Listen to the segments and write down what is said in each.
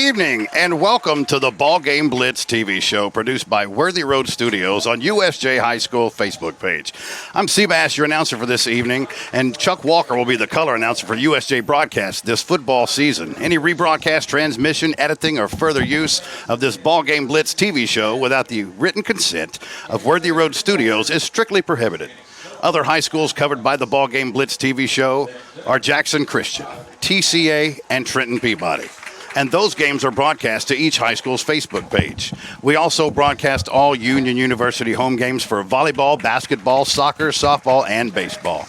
evening, and welcome to the BallGame Blitz TV show produced by Worthy Road Studios on USJ High School Facebook page. I'm Seabass, your announcer for this evening, and Chuck Walker will be the color announcer for USJ broadcast this football season. Any rebroadcast, transmission, editing, or further use of this BallGame Blitz TV show without the written consent of Worthy Road Studios is strictly prohibited. Other high schools covered by the BallGame Blitz TV show are Jackson Christian, TCA, and Trenton Peabody. And those games are broadcast to each high school's Facebook page. We also broadcast all Union University home games for volleyball, basketball, soccer, softball, and baseball.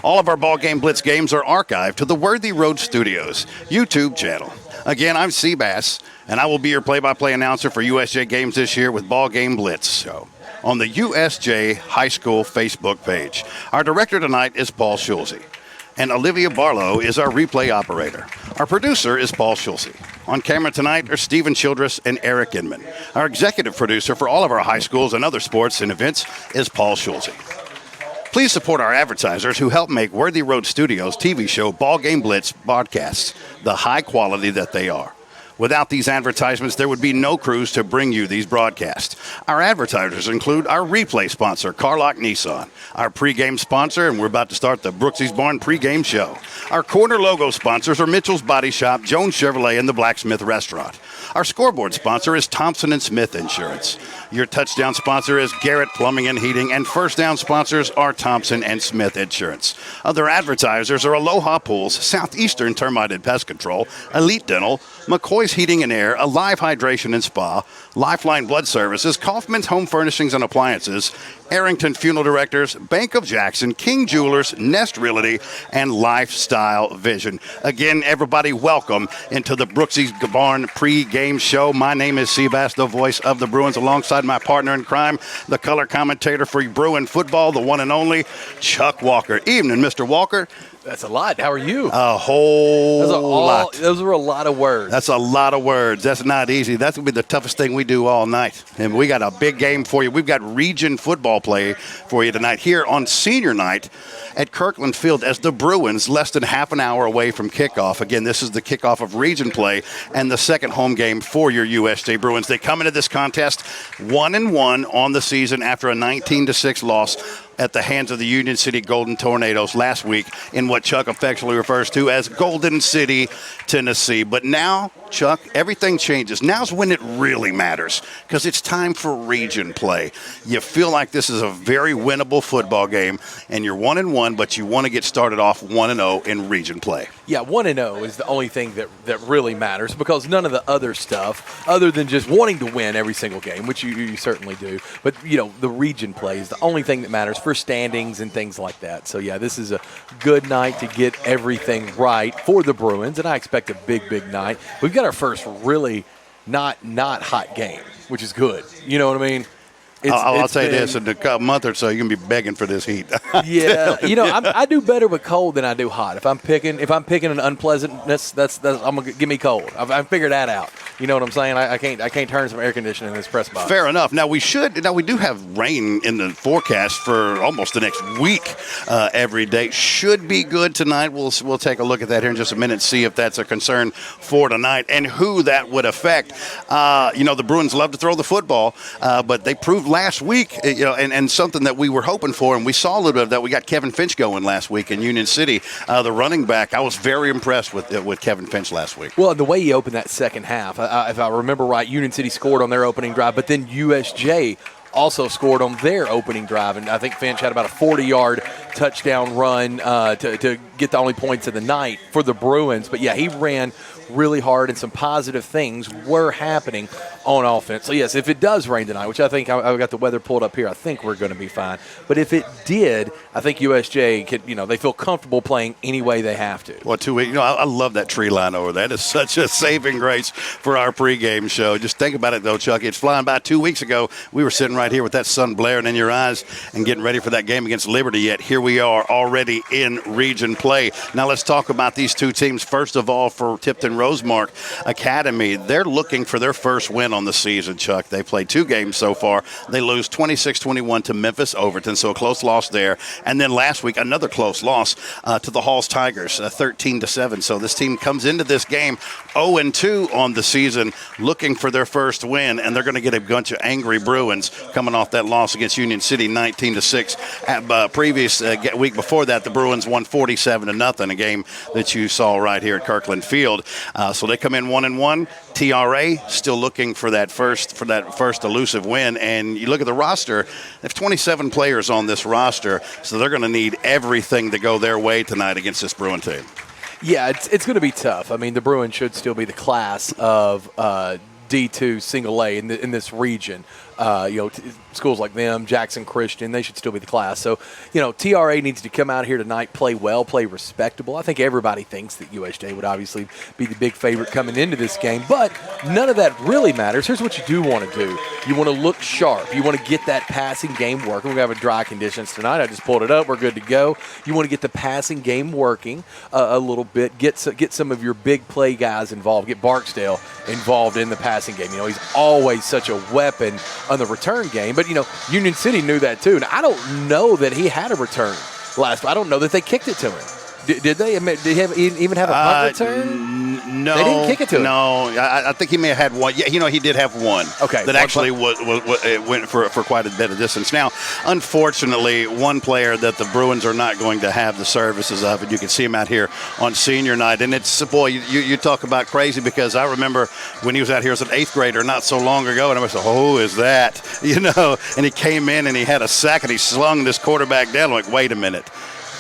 All of our BallGame Blitz games are archived to the Worthy Road Studios YouTube channel. Again, I'm Seabass, and I will be your play-by-play announcer for USJ games this year with BallGame Blitz show on the USJ High School Facebook page. Our director tonight is Paul Schulze, and Olivia Barlow is our replay operator. Our producer is Paul Schulze. On camera tonight are Stephen Childress and Eric Inman. Our executive producer for all of our high schools and other sports and events is Paul Schulze. Please support our advertisers who help make Worthy Road Studios TV show BallGame Blitz broadcasts the high quality that they are. Without these advertisements, there would be no crews to bring you these broadcasts. Our advertisers include our replay sponsor, Carlock Nissan, our pregame sponsor, and we're about to start the Brooksy's Barn pregame show. Our corner logo sponsors are Mitchell's Body Shop, Jones Chevrolet, and the Blacksmith Restaurant. Our scoreboard sponsor is Thompson & Smith Insurance. Your touchdown sponsor is Garrett Plumbing and Heating, and first down sponsors are Thompson & Smith Insurance. Other advertisers are Aloha Pools, Southeastern Termite and Pest Control, Elite Dental, McCoy's Heating and Air, Alive Hydration and Spa, Lifeline Blood Services, Kaufman's Home Furnishings and Appliances, Arrington Funeral Directors, Bank of Jackson, King Jewelers, Nest Realty, and Lifestyle Vision. Again, everybody, welcome into the Brooksy's Barn pre-game show. My name is Seabass, the voice of the Bruins, alongside my partner in crime, the color commentator for Bruin football, the one and only Chuck Walker. Evening, Mr. Walker. That's a lot. How are you? A whole lot. Those were a lot of words. That's a lot of words. That's not easy. That's going to be the toughest thing we do all night. And we got a big game for you. We've got region football play for you tonight here on senior night at Kirkland Field as the Bruins, less than half an hour away from kickoff. Again, this is the kickoff of region play and the second home game for your USJ Bruins. They come into this contest 1-1 on the season after a 19-6 loss at the hands of the Union City Golden Tornadoes last week in what Chuck affectionately refers to as Golden City, Tennessee. But now, Chuck, everything changes. Now's when it really matters because it's time for region play. You feel like this is a very winnable football game, and you're 1-1, but you want to get started off 1-0 in region play. Yeah, 1-0 is the only thing that really matters because none of the other stuff, other than just wanting to win every single game, which you certainly do, but, the region play is the only thing that matters for standings and things like that. So, yeah, this is a good night to get everything right for the Bruins, and I expect a big, big night. We've got our first really not hot game, which is good. You know what I mean? I'll say this, in a month or so, you're going to be begging for this heat. Yeah, I do better with cold than I do hot. If I'm picking an unpleasantness, that's I'm gonna give me cold. I've figured that out. You know what I'm saying? I can't turn some air conditioning in this press box. Fair enough. Now we do have rain in the forecast for almost the next week. Every day should be good tonight. We'll take a look at that here in just a minute, see if that's a concern for tonight and who that would affect. The Bruins love to throw the football, but they proved last week, and something that we were hoping for, and we saw a little bit of that. We got Kevin Finch going last week in Union City, the running back. I was very impressed with Kevin Finch last week. Well, the way he opened that second half, if I remember right, Union City scored on their opening drive, but then USJ also scored on their opening drive, and I think Finch had about a 40-yard touchdown run to get the only points of the night for the Bruins. But, yeah, he ran really hard, and some positive things were happening on offense. So, yes, if it does rain tonight, which I think I've got the weather pulled up here, I think we're going to be fine. But if it did, I think USJ could, they feel comfortable playing any way they have to. Well, 2 weeks, I love that tree line over there. That is such a saving grace for our pregame show. Just think about it, though, Chuck. It's flying by. 2 weeks ago, we were sitting right here with that sun blaring in your eyes and getting ready for that game against Liberty, yet here we are already in region play. Now let's talk about these two teams. First of all, for Tipton Rosemark Academy, they're looking for their first win on the season, Chuck. They played 2 games so far. They lose 26-21 to Memphis Overton, so a close loss there. And then last week, another close loss to the Halls Tigers, 13-7. So this team comes into this game 0-2 on the season, looking for their first win, and they're going to get a bunch of angry Bruins coming off that loss against Union City, 19-6. Previous week before that, the Bruins won 47-0, a game that you saw right here at Kirkland Field. So they come in 1-1. TRA still looking for that first elusive win. And you look at the roster, they have 27 players on this roster, so they're going to need everything to go their way tonight against this Bruin team. Yeah, it's going to be tough. I mean, the Bruins should still be the class of D2 single A in this region. Schools like them, Jackson Christian, they should still be the class. So, TRA needs to come out here tonight, play well, play respectable. I think everybody thinks that USJ would obviously be the big favorite coming into this game, but none of that really matters. Here's what you do want to do. You want to look sharp. You want to get that passing game working. We're going to have dry conditions tonight. I just pulled it up. We're good to go. You want to get the passing game working a little bit. Get some of your big play guys involved. Get Barksdale involved in the passing game. He's always such a weapon on the return game. But, Union City knew that too. And I don't know that he had a return last. I don't know that they kicked it to him. Did they? Did he even have a punt return? No. They didn't kick it to him. No. I think he may have had one. Yeah, he did have one. Okay. That actually went for quite a bit of distance. Now, unfortunately, one player that the Bruins are not going to have the services of, and you can see him out here on senior night. And it's, boy, you talk about crazy, because I remember when he was out here as an 8th grader not so long ago, and I was like, who is that? And he came in and he had a sack and he slung this quarterback down. I'm like, wait a minute.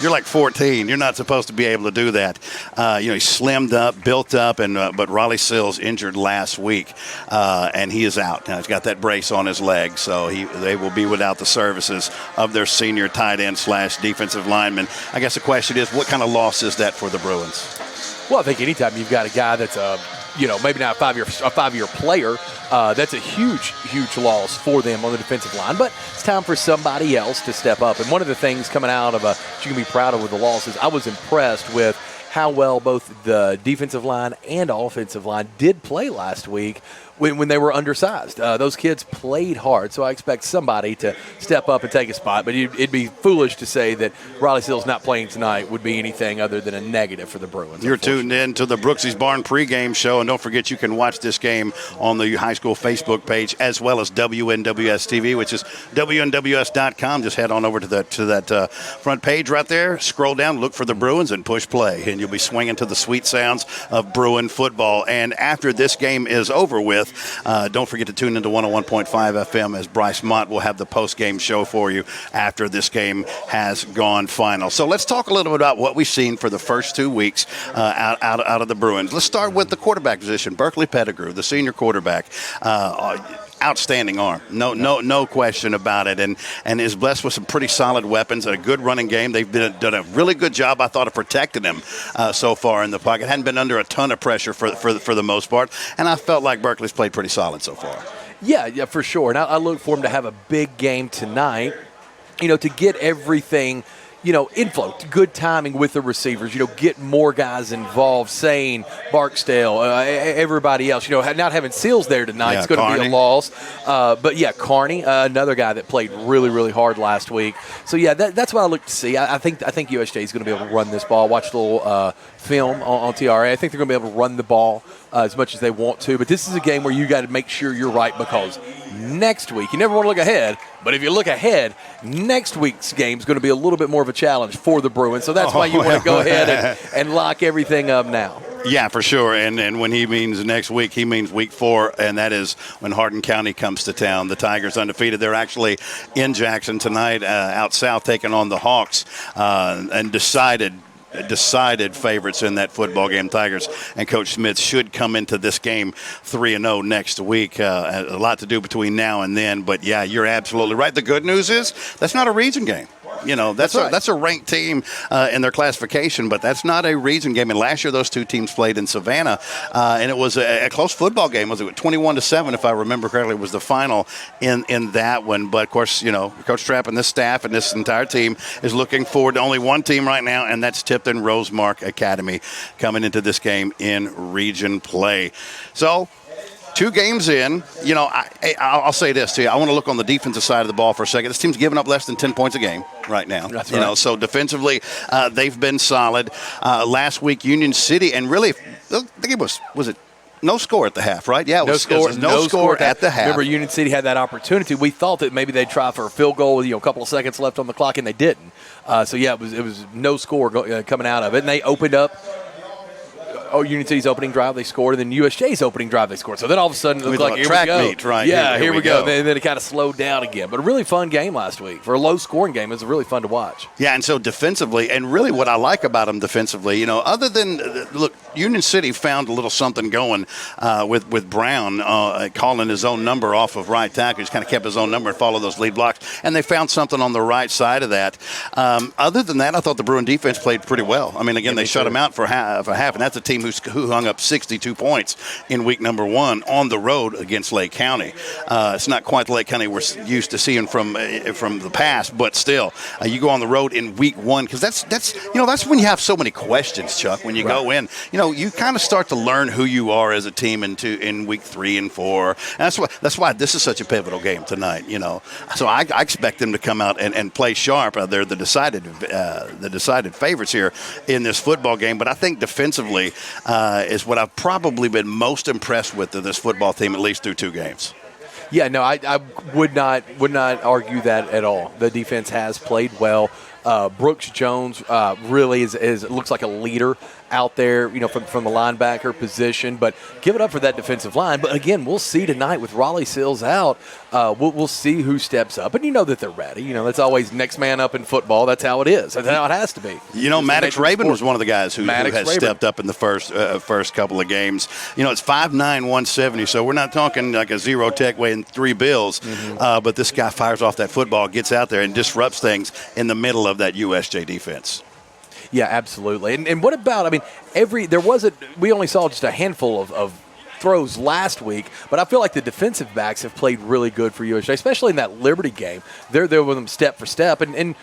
You're like 14. You're not supposed to be able to do that. He slimmed up, built up, but Raleigh Sills injured last week, and he is out. Now he's got that brace on his leg, so they will be without the services of their senior tight end / defensive lineman. I guess the question is, what kind of loss is that for the Bruins? Well, I think anytime you've got a guy that's maybe not a five-year player, that's a huge loss for them on the defensive line. But it's time for somebody else to step up. And one of the things coming out of you can be proud of with the losses, I was impressed with how well both the defensive line and offensive line did play last week when they were undersized. Those kids played hard, so I expect somebody to step up and take a spot. But it'd be foolish to say that Raleigh Sills not playing tonight would be anything other than a negative for the Bruins. You're tuned in to the Brooksy's Barn pregame show, and don't forget you can watch this game on the high school Facebook page as well as WNWS TV, which is WNWS.com. Just head on over to that front page right there, scroll down, look for the Bruins, and push play, and you'll be swinging to the sweet sounds of Bruin football. And after this game is over with, don't forget to tune into 101.5 FM as Bryce Mott will have the post-game show for you after this game has gone final. So let's talk a little bit about what we've seen for the first 2 weeks out of the Bruins. Let's start with the quarterback position. Berkeley Pettigrew, the senior quarterback, outstanding arm, no question about it, and is blessed with some pretty solid weapons and a good running game. They've done a really good job, I thought, of protecting him so far in the pocket. Hadn't been under a ton of pressure for the most part, and I felt like Berkeley's played pretty solid so far. Yeah, for sure. And I look for him to have a big game tonight, to get everything inflow, good timing with the receivers, get more guys involved, Sane, Barksdale, everybody else, not having Seals there tonight is going to be a loss. But yeah, Carney, another guy that played really, really hard last week. So yeah, that's what I look to see. I think USJ is going to be able to run this ball. Watch a little film on TRA. I think they're going to be able to run the ball as much as they want to. But this is a game where you got to make sure you're right, because next week, you never want to look ahead, but if you look ahead, next week's game is going to be a little bit more of a challenge for the Bruins. So that's why you want to go ahead and lock everything up now. Yeah, for sure. And when he means next week, he means week 4, and that is when Hardin County comes to town. The Tigers undefeated. They're actually in Jackson tonight, out south, taking on the Hawks, and decided favorites in that football game. Tigers and Coach Smith should come into this game 3-0 next week. A lot to do between now and then, but yeah, you're absolutely right. The good news is that's not a region game. That's a ranked team in their classification, but that's not a region game. And last year, those two teams played in Savannah, and it was a close football game. Was it 21-7, if I remember correctly, was the final in that one. But of course, Coach Trapp and this staff and this entire team is looking forward to only one team right now, and that's Tipton Rosemark Academy coming into this game in region play. So, 2 games in, I'll say this to you. I want to look on the defensive side of the ball for a second. This team's giving up less than 10 points a game right now. That's right. So defensively, they've been solid. Last week, Union City, and really, I think it was it no score at the half, right? Yeah, it was no score at the half. Remember, Union City had that opportunity. We thought that maybe they'd try for a field goal with a couple of seconds left on the clock, and they didn't. It was no score coming out of it, and they opened up. Union City's opening drive, they scored, and then USJ's opening drive, they scored. So then all of a sudden, it looked like, here we go. Meet, right? Yeah, here we go. And then it kind of slowed down again. But a really fun game last week. For a low-scoring game, it was really fun to watch. Yeah, and so defensively, and really what I like about them defensively, other than, look, Union City found a little something going with Brown calling his own number off of right tackle. He's kind of kept his own number and followed those lead blocks. And they found something on the right side of that. Other than that, I thought the Bruin defense played pretty well. I mean, again, they shut them out for half, and that's a team who hung up 62 points in week number 1 on the road against Lake County. It's not quite the Lake County we're used to seeing from the past, but still, you go on the road in week 1 because that's when you have so many questions, Chuck. When you go in, you kind of start to learn who you are as a team in week 3 and 4, and that's why this is such a pivotal game tonight. So I expect them to come out and play sharp. They're the decided favorites here in this football game, but I think defensively is what I've probably been most impressed with of this football team, at least through 2 games. Yeah, no, I would not argue that at all. The defense has played well. Brooks Jones really looks like a leader out there, from the linebacker position. But give it up for that defensive line. But again, we'll see tonight with Raleigh Sills out. We'll see who steps up, and that they're ready. That's always next man up in football. That's how it is. That's how it has to be. Maddox Raven was one of the guys who has stepped up in the first couple of games. It's 5'9", 170, so we're not talking like a zero tech weighing 3 bills. Mm-hmm. But this guy fires off that football, gets out there, and disrupts things in the middle of that USJ defense. Yeah, absolutely. And what about, we only saw just a handful of throws last week, but I feel like the defensive backs have played really good for USJ, especially in that Liberty game. They're there with them step for step. And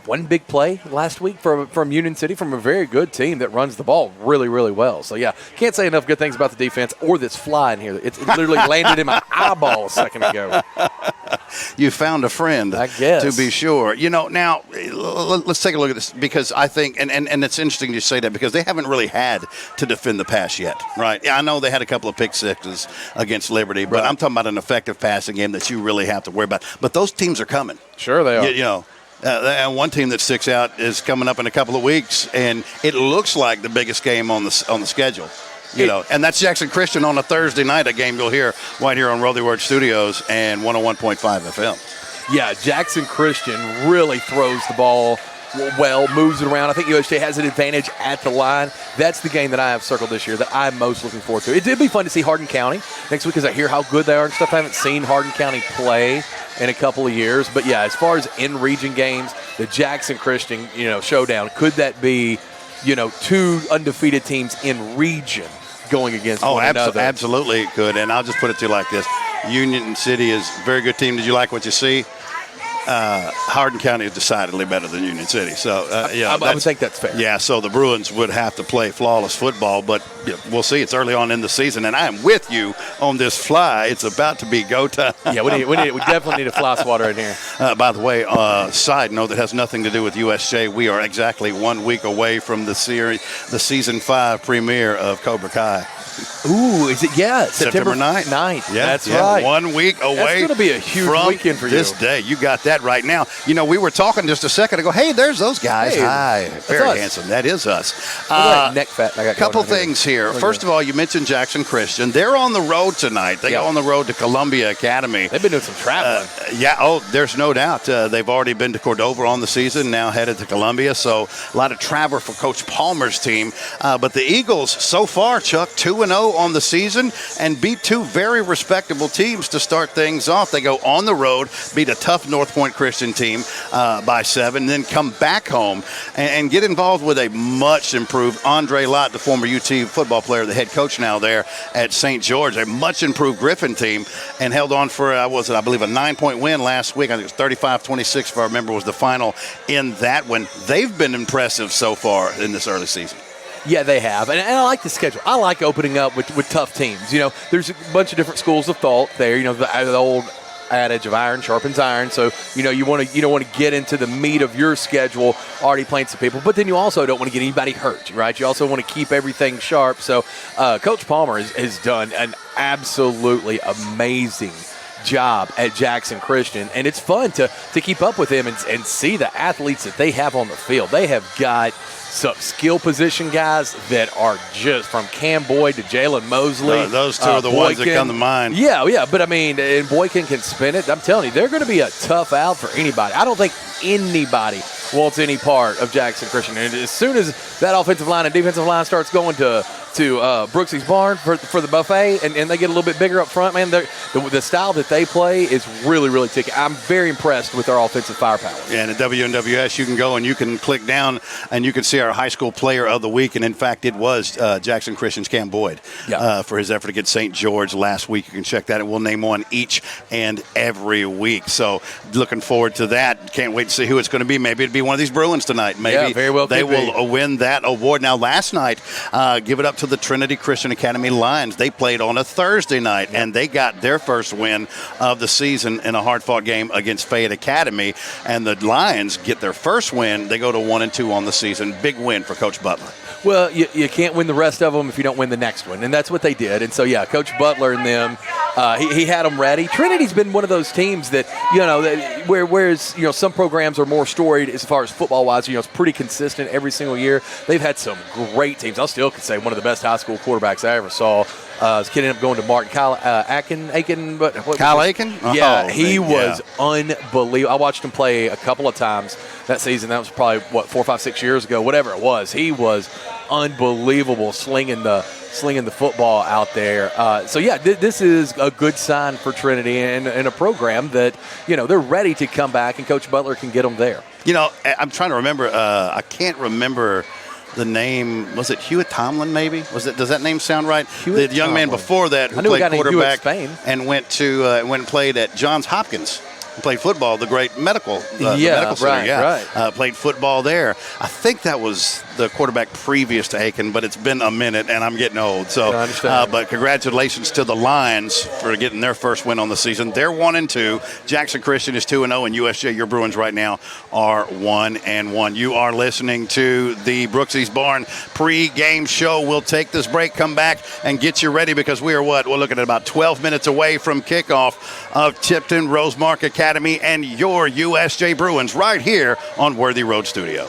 one big play last week from Union City from a very good team that runs the ball really, really well. So, yeah, can't say enough good things about the defense or this fly in here. It literally landed in my eyeball a second ago. You found a friend, I guess, to be sure. Now, let's take a look at this because I think, and it's interesting you say that because they haven't really had to defend the pass yet, right? Yeah, I know they had a couple of pick sixes against Liberty, but I'm talking about an effective passing game that you really have to worry about. But those teams are coming. Sure they are. And one team that sticks out is coming up in a couple of weeks, and it looks like the biggest game on the schedule. And that's Jackson Christian on a Thursday night, a game you'll hear right here on Worthy Word Studios and 101.5 FM. Yeah, Jackson Christian really throws the ball well, moves it around. I think USJ has an advantage at the line. That's the game that I have circled this year that I'm most looking forward to. It did be fun to see Hardin County next week because I hear how good they are and stuff. I haven't seen Hardin County play in a couple of years. But, yeah, as far as in-region games, the Jackson Christian, showdown, could that be, 2 undefeated teams in region going against one another? Absolutely it could. And I'll just put it to you like this. Union City is a very good team. Did you like what you see? Hardin County is decidedly better than Union City. So, I would think that's fair. Yeah, so the Bruins would have to play flawless football, but we'll see. It's early on in the season, and I am with you on this fly. It's about to be go time. Yeah, we definitely need a fly swatter in here. By the way, side note that has nothing to do with USJ, we are exactly 1 week away from the season 5 premiere of Cobra Kai. Ooh, is it? Yeah, September 9th. Yeah, that's right. 1 week away. That's going to be a huge weekend for you. This day, you got that right now. We were talking just a second ago. Hey, there's those guys. Hey, hi, very handsome. That is us. Neck fat. I got couple things here. First of all, you mentioned Jackson Christian. They're on the road tonight. They go on the road to Columbia Academy. They've been doing some traveling. There's no doubt. They've already been to Cordova on the season. Now headed to Columbia. So a lot of travel for Coach Palmer's team. But the Eagles so far, Chuck, 2-0 on the season and beat two very respectable teams to start things off. They go on the road, beat a tough North Point Christian team by 7, then come back home and get involved with a much improved Andre Lott, the former UT football player, the head coach now there at St. George, a much improved Griffin team, and held on for, I believe, a 9-point win last week. I think it was 35-26, if I remember, was the final in that one. They've been impressive so far in this early season. Yeah, they have. And I like the schedule. I like opening up with tough teams. You know, there's a bunch of different schools of thought there. You know, the old adage of iron sharpens iron. So, you know, you don't want to get into the meat of your schedule already playing some people, but then you also don't want to get anybody hurt, right? You also want to keep everything sharp. So Coach Palmer has done an absolutely amazing job at Jackson Christian, and it's fun to keep up with him and see the athletes that they have on the field. They have got some skill position guys that are just from Cam Boyd to Jalen Mosley. Those two are the ones that come to mind. Yeah, but I mean, and Boykin can spin it. I'm telling you, they're going to be a tough out for anybody. I don't think anybody wants any part of Jackson Christian. And as soon as that offensive line and defensive line starts going to Brooksy's Barn for the buffet, and they get a little bit bigger up front, man, the style that they play is really, really ticky. I'm very impressed with their offensive firepower. Yeah, and at WNWS, you can go and you can click down and you can see our high school player of the week. And, in fact, it was Jackson Christian's Cam Boyd for his effort against St. George last week. You can check that, and we'll name one each and every week. So looking forward to that. Can't wait to see who it's going to be. Maybe it'll be one of these Bruins tonight. Maybe very well they will win that award. Now, last night, give it up to the Trinity Christian Academy Lions. They played on a Thursday night, and they got their first win of the season in a hard-fought game against Fayette Academy. And the Lions get their first win. They go to 1-2 on the season. Big win for Coach Butler. Well, you can't win the rest of them if you don't win the next one, and that's what they did. And so, yeah, Coach Butler and them, he had them ready. Trinity's been one of those teams that, you know, whereas, you know, some programs are more storied as far as football-wise, you know, it's pretty consistent every single year. They've had some great teams. I still could say one of the best high school quarterbacks I ever saw. His kid ended up going to Martin Kyle Aiken. Kyle Aiken? Yeah, he was unbelievable. I watched him play a couple of times that season. That was probably, 4, 5, 6 years ago, whatever it was. He was unbelievable slinging the football out there. So, yeah, this is a good sign for Trinity and a program that, you know, they're ready to come back, and Coach Butler can get them there. You know, I'm trying to remember. I can't remember the name. Was it Hewitt Tomlin, maybe? Does that name sound right? Hewitt the young Tomlin. Man before that who played quarterback and went and played at Johns Hopkins. Played football, the great medical medical center. Right. Played football there. I think that was the quarterback previous to Aiken, but it's been a minute, and I'm getting old. So, I understand. But congratulations to the Lions for getting their first win on the season. They're 1-2. Jackson Christian is 2-0, and USJ, your Bruins right now, are 1-1. You are listening to the Brooksy's Barn pre-game show. We'll take this break, come back, and get you ready because we're looking at about 12 minutes away from kickoff of Tipton Rosemark Academy and your USJ Bruins right here on Worthy Road Studio.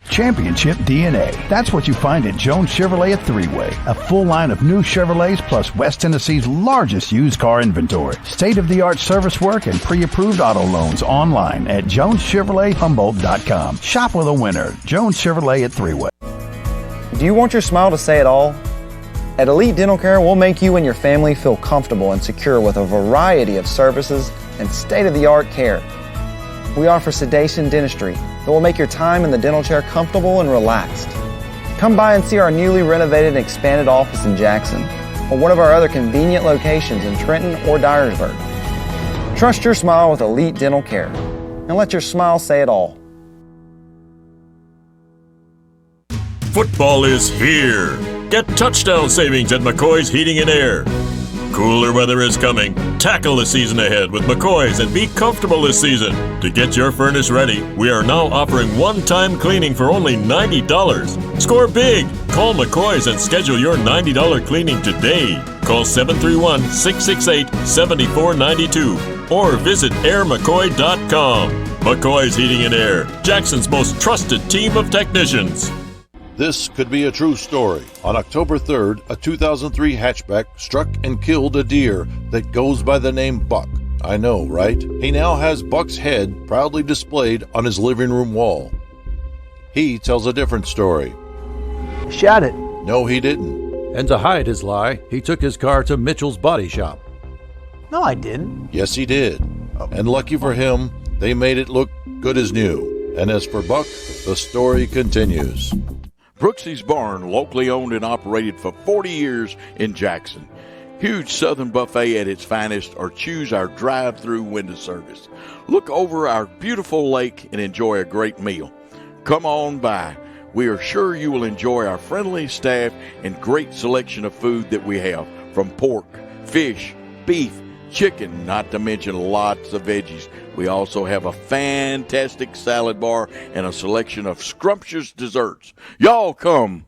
Championship DNA. That's what you find at Jones Chevrolet at Three-Way. A full line of new Chevrolets plus West Tennessee's largest used car inventory. State-of-the-art service work and pre-approved auto loans online at JonesChevroletHumboldt.com. Shop with a winner. Jones Chevrolet at Three-Way. Do you want your smile to say it all? At Elite Dental Care, we'll make you and your family feel comfortable and secure with a variety of services and state-of-the-art care. We offer sedation dentistry that will make your time in the dental chair comfortable and relaxed. Come by and see our newly renovated and expanded office in Jackson or one of our other convenient locations in Trenton or Dyersburg. Trust your smile with Elite Dental Care and let your smile say it all. Football is here. Get touchdown savings at McCoy's Heating and Air. Cooler weather is coming. Tackle the season ahead with McCoy's and be comfortable this season. To get your furnace ready, we are now offering one-time cleaning for only $90. Score big! Call McCoy's and schedule your $90 cleaning today. Call 731-668-7492 or visit airmccoy.com. McCoy's Heating and Air, Jackson's most trusted team of technicians. This could be a true story. On October 3rd, a 2003 hatchback struck and killed a deer that goes by the name Buck. I know, right? He now has Buck's head proudly displayed on his living room wall. He tells a different story. Shot it. No, he didn't. And to hide his lie, he took his car to Mitchell's body shop. No, I didn't. Yes, he did. And lucky for him, they made it look good as new. And as for Buck, the story continues. Brooksy's Barn, locally owned and operated for 40 years in Jackson. Huge Southern buffet at its finest, or choose our drive-through window service. Look over our beautiful lake and enjoy a great meal. Come on by. We are sure you will enjoy our friendly staff and great selection of food that we have, from pork, fish, beef, chicken, not to mention lots of veggies. We also have a fantastic salad bar and a selection of scrumptious desserts. Y'all come.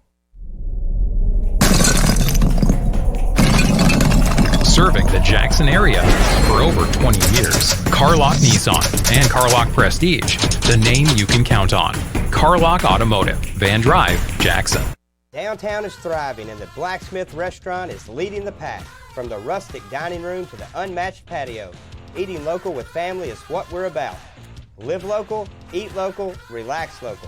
Serving the Jackson area for over 20 years. Carlock Nissan and Carlock Prestige, the name you can count on. Carlock Automotive, Van Drive, Jackson. Downtown is thriving and the Blacksmith Restaurant is leading the pack. From the rustic dining room to the unmatched patio, eating local with family is what we're about. Live local, eat local, relax local.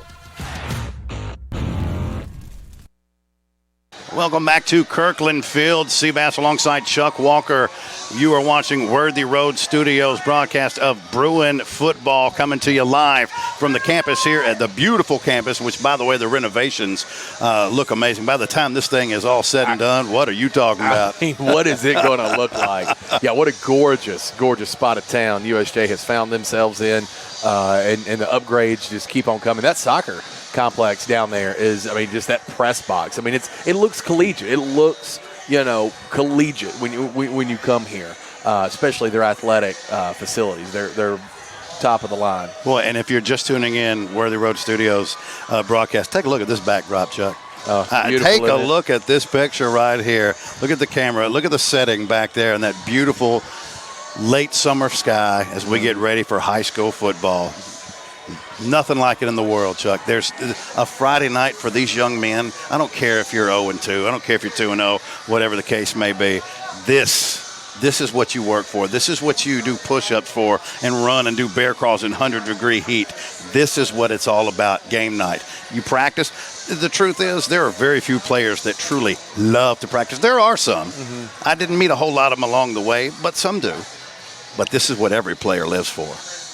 Welcome back to Kirkland Field. Seabass alongside Chuck Walker. You are watching Worthy Road Studios broadcast of Bruin football, coming to you live from the campus here at the beautiful campus, which, by the way, the renovations look amazing. By the time this thing is all said and done, what are you talking about? I mean, what is it going to look like? Yeah, what a gorgeous, gorgeous spot of town USJ has found themselves in, and the upgrades just keep on coming. That soccer complex down there is, I mean, just that press box. I mean, it looks collegiate. It looks, collegiate when you come here, especially their athletic facilities. They're top of the line. Boy, and if you're just tuning in, Worthy Road Studios broadcast, take a look at this backdrop, Chuck. Take a look at this picture right here. Look at the camera. Look at the setting back there and that beautiful late summer sky as we get ready for high school football. Nothing like it in the world, Chuck. There's a Friday night for these young men. I don't care if you're 0-2. I don't care if you're 2-0, whatever the case may be. This is what you work for. This is what you do push-ups for and run and do bear crawls in 100-degree heat. This is what it's all about, game night. You practice. The truth is there are very few players that truly love to practice. There are some. Mm-hmm. I didn't meet a whole lot of them along the way, but some do. But this is what every player lives for.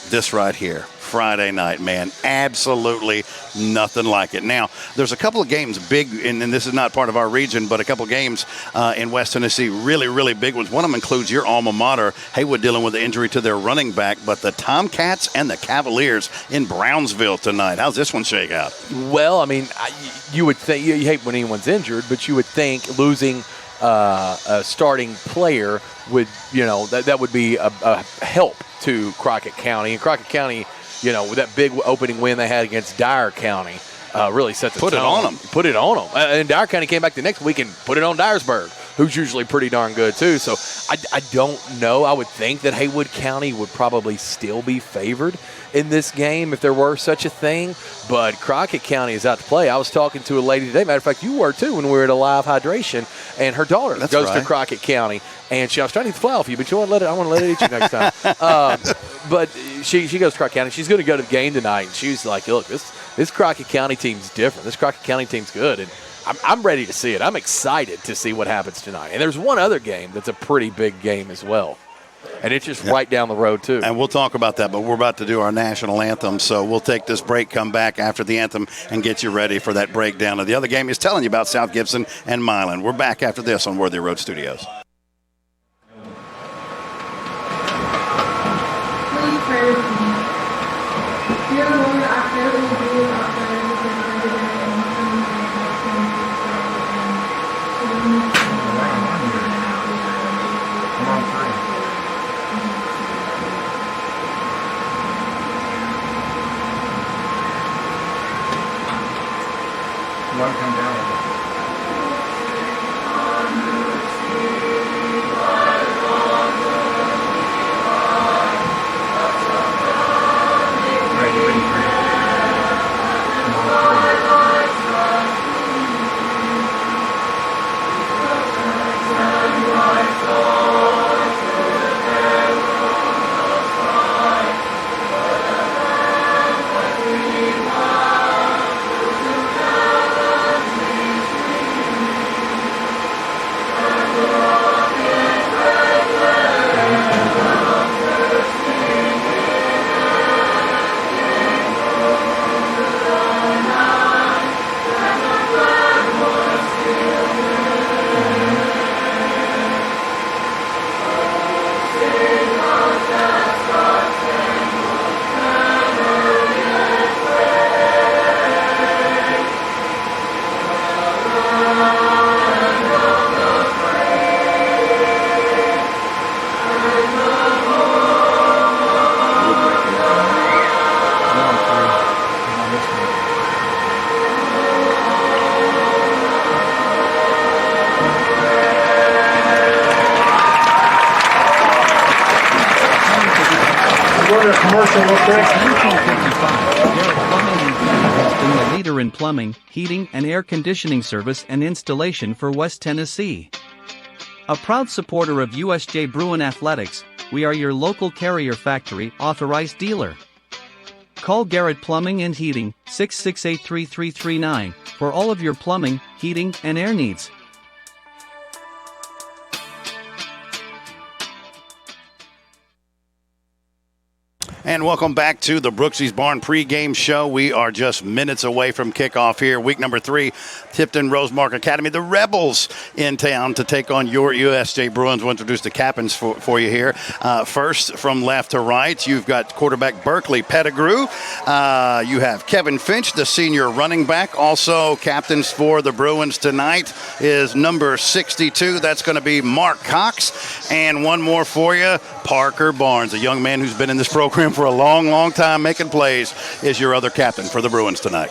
This right here. Friday night, man. Absolutely nothing like it. Now, there's a couple of games big, and this is not part of our region, but a couple of games in West Tennessee, really, really big ones. One of them includes your alma mater, Haywood, dealing with the injury to their running back, but the Tomcats and the Cavaliers in Brownsville tonight. How's this one shake out? Well, I mean, you would think, you hate when anyone's injured, but you would think losing a starting player would, that would be a help to Crockett County. And Crockett County, with that big opening win they had against Dyer County, really set the tone. Put it on them. And Dyer County came back the next week and put it on Dyersburg, who's usually pretty darn good too. So I don't know. I would think that Haywood County would probably still be favored in this game if there were such a thing. But Crockett County is out to play. I was talking to a lady today. Matter of fact, you were too when we were at a live hydration, and her daughter goes to Crockett County. And I was trying to fly off you, but I want to let it eat you next time. But she goes to Crockett County. She's going to go to the game tonight, and she's like, look, this Crockett County team's different. This Crockett County team's good, and I'm ready to see it. I'm excited to see what happens tonight. And there's one other game that's a pretty big game as well. And it's just right down the road, too. And we'll talk about that, but we're about to do our national anthem, so we'll take this break, come back after the anthem, and get you ready for that breakdown of the other game. He's telling you about South Gibson and Milan. We're back after this on Worthy Road Studios. Please pray with me. Dear Lord, I pray that you be with our prayers as we pray today and You want to come down? order a commercial real quick. Since 1955, Garrett Plumbing and Heating has been the leader in plumbing, heating, and air conditioning service and installation for West Tennessee. A proud supporter of USJ Bruin Athletics, we are your local Carrier Factory authorized dealer. Call Garrett Plumbing and Heating, 668-3339, for all of your plumbing, heating, and air needs. And welcome back to the Brooksy's Barn pregame show. We are just minutes away from kickoff here. Week number 3, Tipton Rosemark Academy. The Rebels in town to take on your USJ Bruins. We'll introduce the captains for you here. First, from left to right, you've got quarterback Berkeley Pettigrew. You have Kevin Finch, the senior running back. Also, captains for the Bruins tonight is number 62. That's going to be Mark Cox. And one more for you, Parker Barnes, a young man who's been in this program for a long time making plays, is your other captain for the Bruins tonight.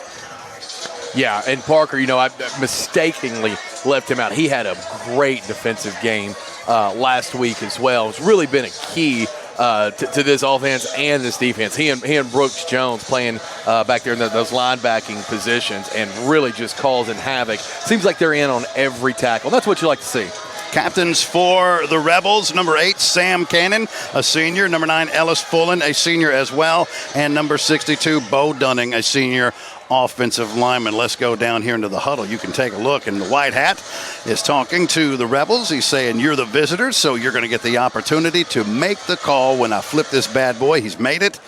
Yeah, and Parker, I mistakenly left him out. He had a great defensive game last week as well. It's really been a key to this offense and this defense. He and Brooks Jones playing back there in those linebacking positions and really just causing havoc. Seems like they're in on every tackle. That's what you like to see. Captains for the Rebels, number 8, Sam Cannon, a senior. Number 9, Ellis Fullen, a senior as well. And number 62, Bo Dunning, a senior offensive lineman. Let's go down here into the huddle. You can take a look. And the white hat is talking to the Rebels. He's saying, you're the visitors, so you're going to get the opportunity to make the call when I flip this bad boy. He's made it.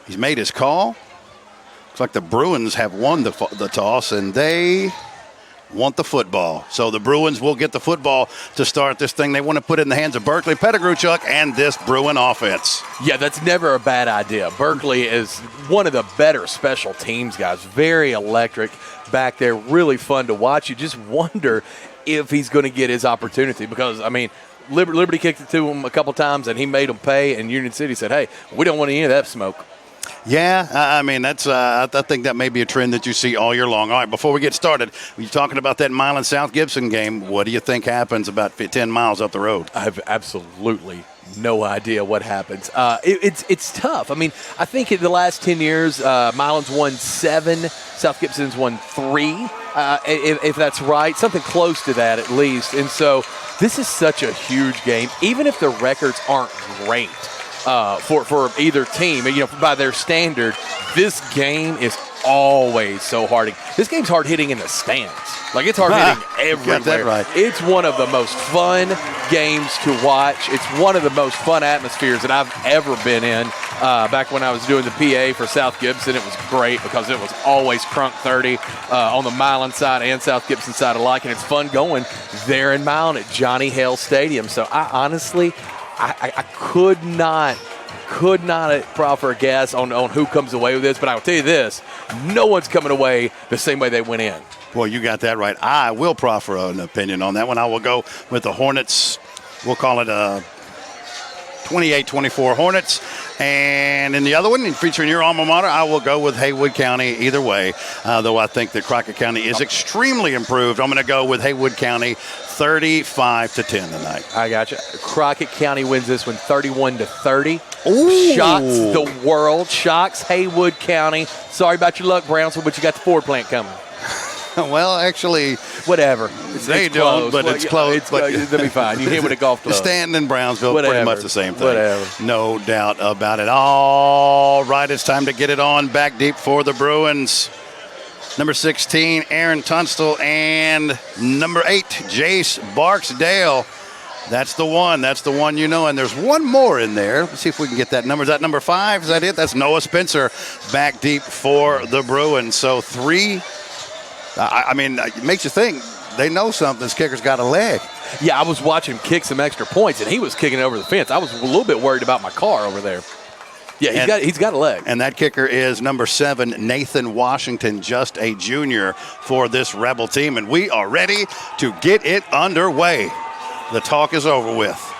He's made his call. Looks like the Bruins have won the toss, and they want the football. So the Bruins will get the football to start this thing. They want to put it in the hands of Berkeley Pettigrew, Chuck, and this Bruin offense. Yeah, that's never a bad idea. Berkeley is one of the better special teams guys. Very electric back there. Really fun to watch. You just wonder if he's going to get his opportunity because, Liberty kicked it to him a couple times, and he made them pay, and Union City said, hey, we don't want any of that smoke. Yeah, that's. I think that may be a trend that you see all year long. All right, before we get started, you're talking about that Milan South Gibson game. What do you think happens about 10 miles up the road? I have absolutely no idea what happens. It's tough. I think in the last 10 years, Milan's won 7, South Gibson's won 3, if that's right, something close to that at least. And so this is such a huge game, even if the records aren't great. For either team, by their standard, this game is always so hard. This game's hard hitting in the stands. It's hard hitting everywhere. Got that right. It's one of the most fun games to watch. It's one of the most fun atmospheres that I've ever been in. Back when I was doing the PA for South Gibson, it was great because it was always crunk 30 on the Milan side and South Gibson side alike, and it's fun going there in Milan at Johnny Hale Stadium. So I honestly, I could not proffer a guess on who comes away with this, but I will tell you this, no one's coming away the same way they went in. Well, you got that right. I will proffer an opinion on that one. I will go with the Hornets. We'll call it 28-24 Hornets. And in the other one, featuring your alma mater, I will go with Haywood County either way, though I think that Crockett County is extremely improved. I'm going to go with Haywood County 35-10 tonight. I got you. Crockett County wins this one 31-30. Ooh. Shocks the world. Shocks Haywood County. Sorry about your luck, Brownsville, but you got the Ford plant coming. Well, actually, whatever. They don't, but it's close. They'll be fine. You hit with a golf club. Stanton and Brownsville, pretty much the same thing. Whatever. No doubt about it. All right, it's time to get it on back deep for the Bruins. Number 16, Aaron Tunstall, and number 8, Jace Barksdale. That's the one. That's the one you know. And there's one more in there. Let's see if we can get that number. Is that number 5? Is that it? That's Noah Spencer back deep for the Bruins. So 3. It makes you think they know something. This kicker's got a leg. Yeah, I was watching him kick some extra points, and he was kicking over the fence. I was a little bit worried about my car over there. Yeah, he's got a leg. And that kicker is number 7, Nathan Washington, just a junior for this Rebel team. And we are ready to get it underway. The talk is over with.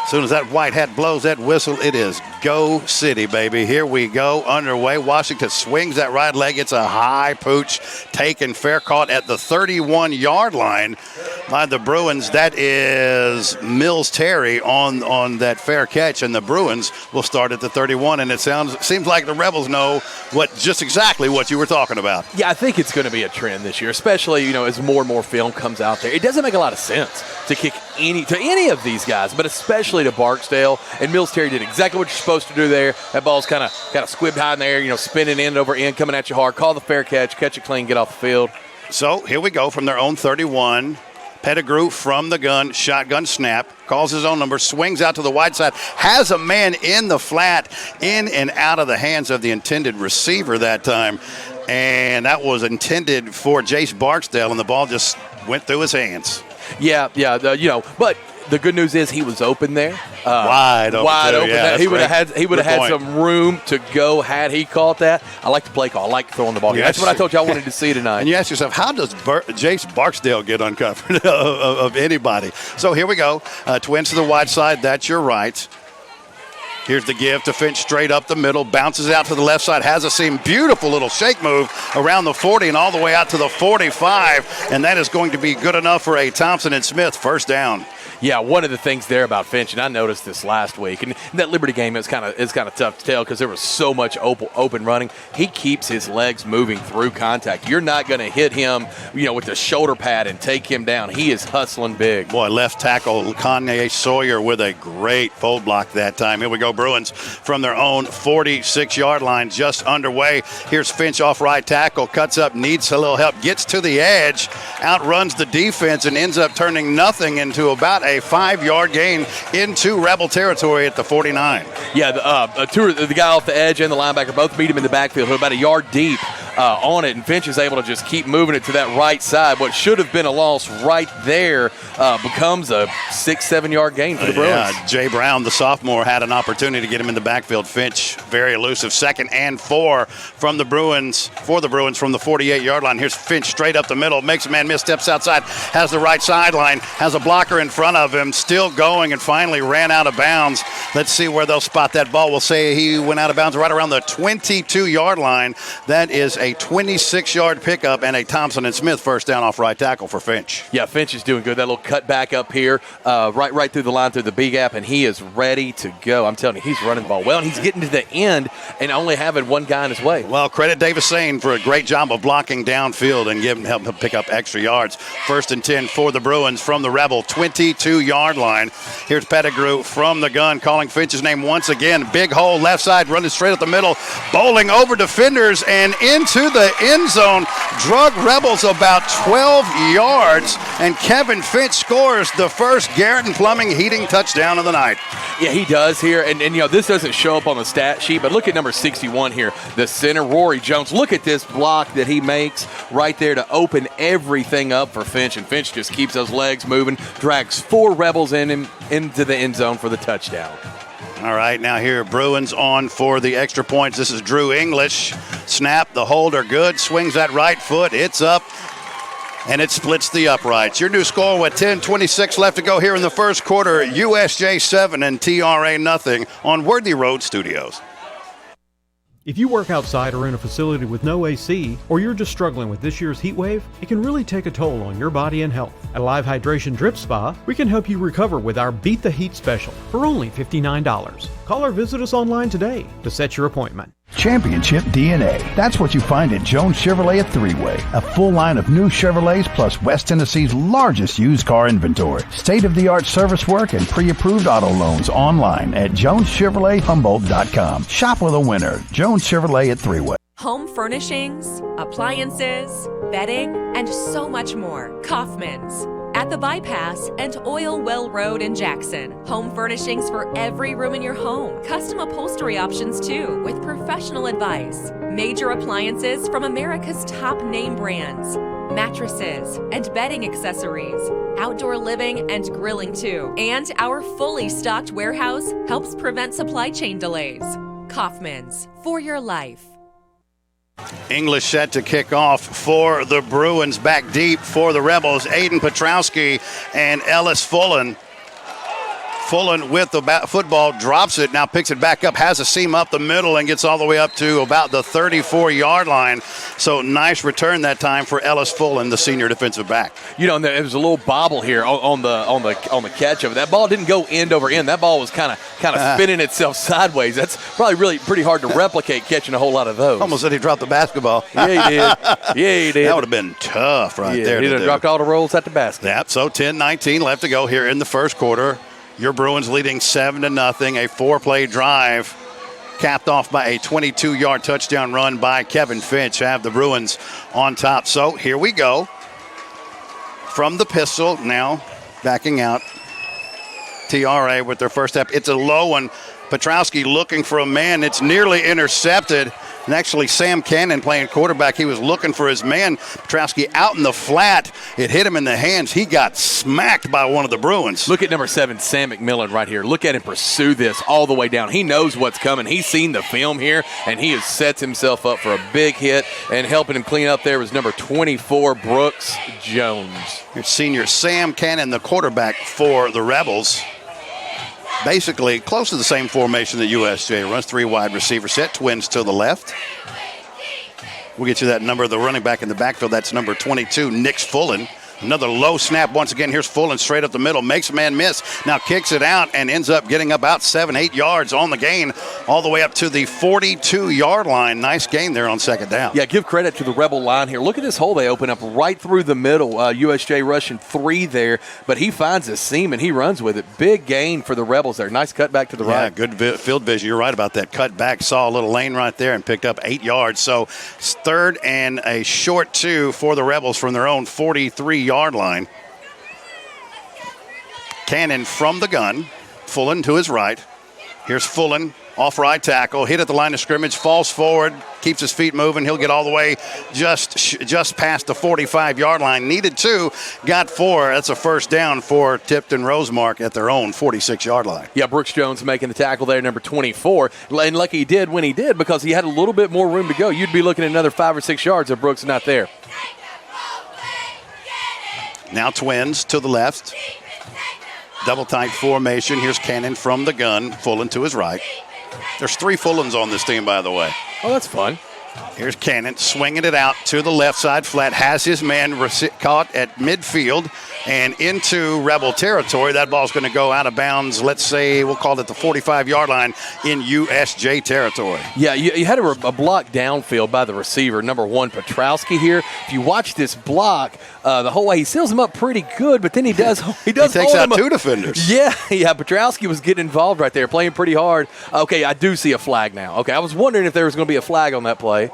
As soon as that white hat blows that whistle, it is Go City, baby. Here we go, underway. Washington swings that right leg. It's a high pooch, taken fair caught at the 31-yard line. by the Bruins. That is Mills Terry on that fair catch, and the Bruins will start at the 31. And it seems like the Rebels know just exactly what you were talking about. Yeah, I think it's going to be a trend this year, especially as more and more film comes out there. It doesn't make a lot of sense to kick to any of these guys, but especially to Barksdale. And Mills Terry did exactly what you're supposed to do there. That ball's kind of squibbed high in the air, spinning end over end, coming at you hard. Call the fair catch it clean, get off the field. So here we go from their own 31. Pettigrew from the gun, shotgun snap, calls his own number, swings out to the wide side, has a man in the flat, in and out of the hands of the intended receiver that time. And that was intended for Jace Barksdale, and the ball just went through his hands. Yeah, but the good news is he was open there. Wide open. Yeah, he would have had some room to go had he caught that. I like the play call. I like throwing the ball. Yes. That's what I told you I wanted to see tonight. And you ask yourself, how does Jace Barksdale get uncovered of anybody? So here we go. Twins to the wide side. That's your right. Here's the give to Finch straight up the middle. Bounces out to the left side. Has a seam. Beautiful little shake move around the 40 and all the way out to the 45. And that is going to be good enough for a Thompson and Smith first down. Yeah, one of the things there about Finch, and I noticed this last week, and that Liberty game is kind of tough to tell because there was so much open running. He keeps his legs moving through contact. You're not going to hit him, with the shoulder pad and take him down. He is hustling big. Boy, left tackle Kanye Sawyer with a great fold block that time. Here we go, Bruins from their own 46-yard line, just underway. Here's Finch off right tackle, cuts up, needs a little help, gets to the edge, outruns the defense, and ends up turning nothing into about a 5-yard gain into Rebel territory at the 49. Yeah, the guy off the edge and the linebacker both beat him in the backfield, about a yard deep on it, and Finch is able to just keep moving it to that right side. What should have been a loss right there becomes a 6-7 yard gain for the Bruins. Yeah, Jay Brown, the sophomore, had an opportunity to get him in the backfield. Finch, very elusive. 2nd and 4 from the Bruins, from the 48-yard line. Here's Finch straight up the middle, makes a man miss, steps outside, has the right sideline, has a blocker in front of him, still going, and finally ran out of bounds. Let's see where they'll spot that ball. We'll say he went out of bounds right around the 22-yard line. That is a 26-yard pickup and a Thompson and Smith first down off right tackle for Finch. Yeah, Finch is doing good. That little cut back up here, right through the line, through the B gap, and he is ready to go. I'm telling you, he's running the ball well, and he's getting to the end and only having one guy in his way. Well, credit Davis Sane for a great job of blocking downfield and helping him pick up extra yards. 1st and 10 for the Bruins from the Rebel 22-yard line. Here's Pettigrew from the gun, calling Finch's name once again. Big hole, left side, running straight up the middle, bowling over defenders and into the end zone. Drug Rebels about 12 yards, and Kevin Finch scores the first Garrett and Plumbing Heating touchdown of the night. Yeah, he does here, and this doesn't show up on the stat sheet, but look at number 61 here, the center, Rory Jones. Look at this block that he makes right there to open everything up for Finch, and Finch just keeps those legs moving, drags 4 Rebels into the end zone for the touchdown. All right, now here, Bruins on for the extra points. This is Drew English. Snap, the hold are good, swings that right foot, it's up, and it splits the uprights. Your new score with 10:26 left to go here in the first quarter. USJ 7 and TRA nothing on Worthy Road Studios. If you work outside or in a facility with no AC, or you're just struggling with this year's heat wave, it can really take a toll on your body and health. At Live Hydration Drip Spa, we can help you recover with our Beat the Heat special for only $59. Call or visit us online today to set your appointment. Championship DNA. That's what you find at Jones Chevrolet at Three-Way. A full line of new Chevrolets plus West Tennessee's largest used car inventory. State-of-the-art service work and pre-approved auto loans online at JonesChevroletHumboldt.com. Shop with a winner. Jones Chevrolet at Three-Way. Home furnishings, appliances, bedding, and so much more. Kaufman's. At the Bypass and Oil Well Road in Jackson. Home furnishings for every room in your home. Custom upholstery options too, with professional advice. Major appliances from America's top name brands. Mattresses and bedding accessories. Outdoor living and grilling too. And our fully stocked warehouse helps prevent supply chain delays. Kaufman's, for your life. English set to kick off for the Bruins. Back deep for the Rebels, Aiden Petrowski and Ellis Fullen. Fullen with the football, drops it, now picks it back up, has a seam up the middle, and gets all the way up to about the 34-yard line. So nice return that time for Ellis Fullen, the senior defensive back. You know, there was a little bobble here on the catch of it. That ball didn't go end over end. That ball was kind of spinning itself sideways. That's probably really pretty hard to replicate catching a whole lot of those. Almost said he dropped the basketball. Yeah, he did. Yeah, he did. That would have been tough right there. He'd have dropped all the rolls at the basket. Yeah, so 10-19 left to go here in the first quarter. Your Bruins leading 7-0. A 4-play drive capped off by a 22-yard touchdown run by Kevin Finch. Have the Bruins on top. So here we go. From the pistol, now backing out. TRA with their first step. It's a low one. Petrowski looking for a man. It's nearly intercepted. And actually, Sam Cannon playing quarterback. He was looking for his man. Petrowski out in the flat. It hit him in the hands. He got smacked by one of the Bruins. Look at number 7, Sam McMillan right here. Look at him pursue this all the way down. He knows what's coming. He's seen the film here, and he has set himself up for a big hit. And helping him clean up there was number 24, Brooks Jones. Your senior Sam Cannon, the quarterback for the Rebels. Basically close to the same formation that USJ runs. 3 wide receiver set, twins to the left. We'll get you that number, the running back in the backfield. That's number 22, Nick Fullen. Another low snap once again. Here's Fullen straight up the middle. Makes a man miss. Now kicks it out and ends up getting about 7-8 yards on the gain all the way up to the 42-yard line. Nice gain there on second down. Yeah, give credit to the Rebel line here. Look at this hole they open up right through the middle. USJ rushing 3 there, but he finds a seam and he runs with it. Big gain for the Rebels there. Nice cut back to the right. Yeah, good field vision. You're right about that. Cut back, saw a little lane right there and picked up 8 yards. So 3rd and a short 2 for the Rebels from their own 43-yard line. Cannon from the gun. Fullen to his right. Here's Fullen off right tackle. Hit at the line of scrimmage. Falls forward. Keeps his feet moving. He'll get all the way just past the 45-yard line. Needed 2. Got 4. That's a first down for Tipton Rosemark at their own 46-yard line. Yeah, Brooks Jones making the tackle there, number 24. And lucky he did when he did because he had a little bit more room to go. You'd be looking at another 5 or 6 yards if Brooks is not there. Now twins to the left. Double tight formation. Here's Cannon from the gun. Fullen to his right. There's 3 Fullens on this team, by the way. Oh, that's fun. Here's Cannon swinging it out to the left side flat. Has his man caught at midfield and into Rebel territory. That ball's going to go out of bounds. Let's say we'll call it the 45-yard line in USJ territory. Yeah, you had a block downfield by the receiver, number 1, Petrowski here. If you watch this block, the whole way he seals him up pretty good, but then he takes out 2 defenders. Yeah, Petrowski was getting involved right there, playing pretty hard. Okay, I do see a flag now. Okay, I was wondering if there was going to be a flag on that play.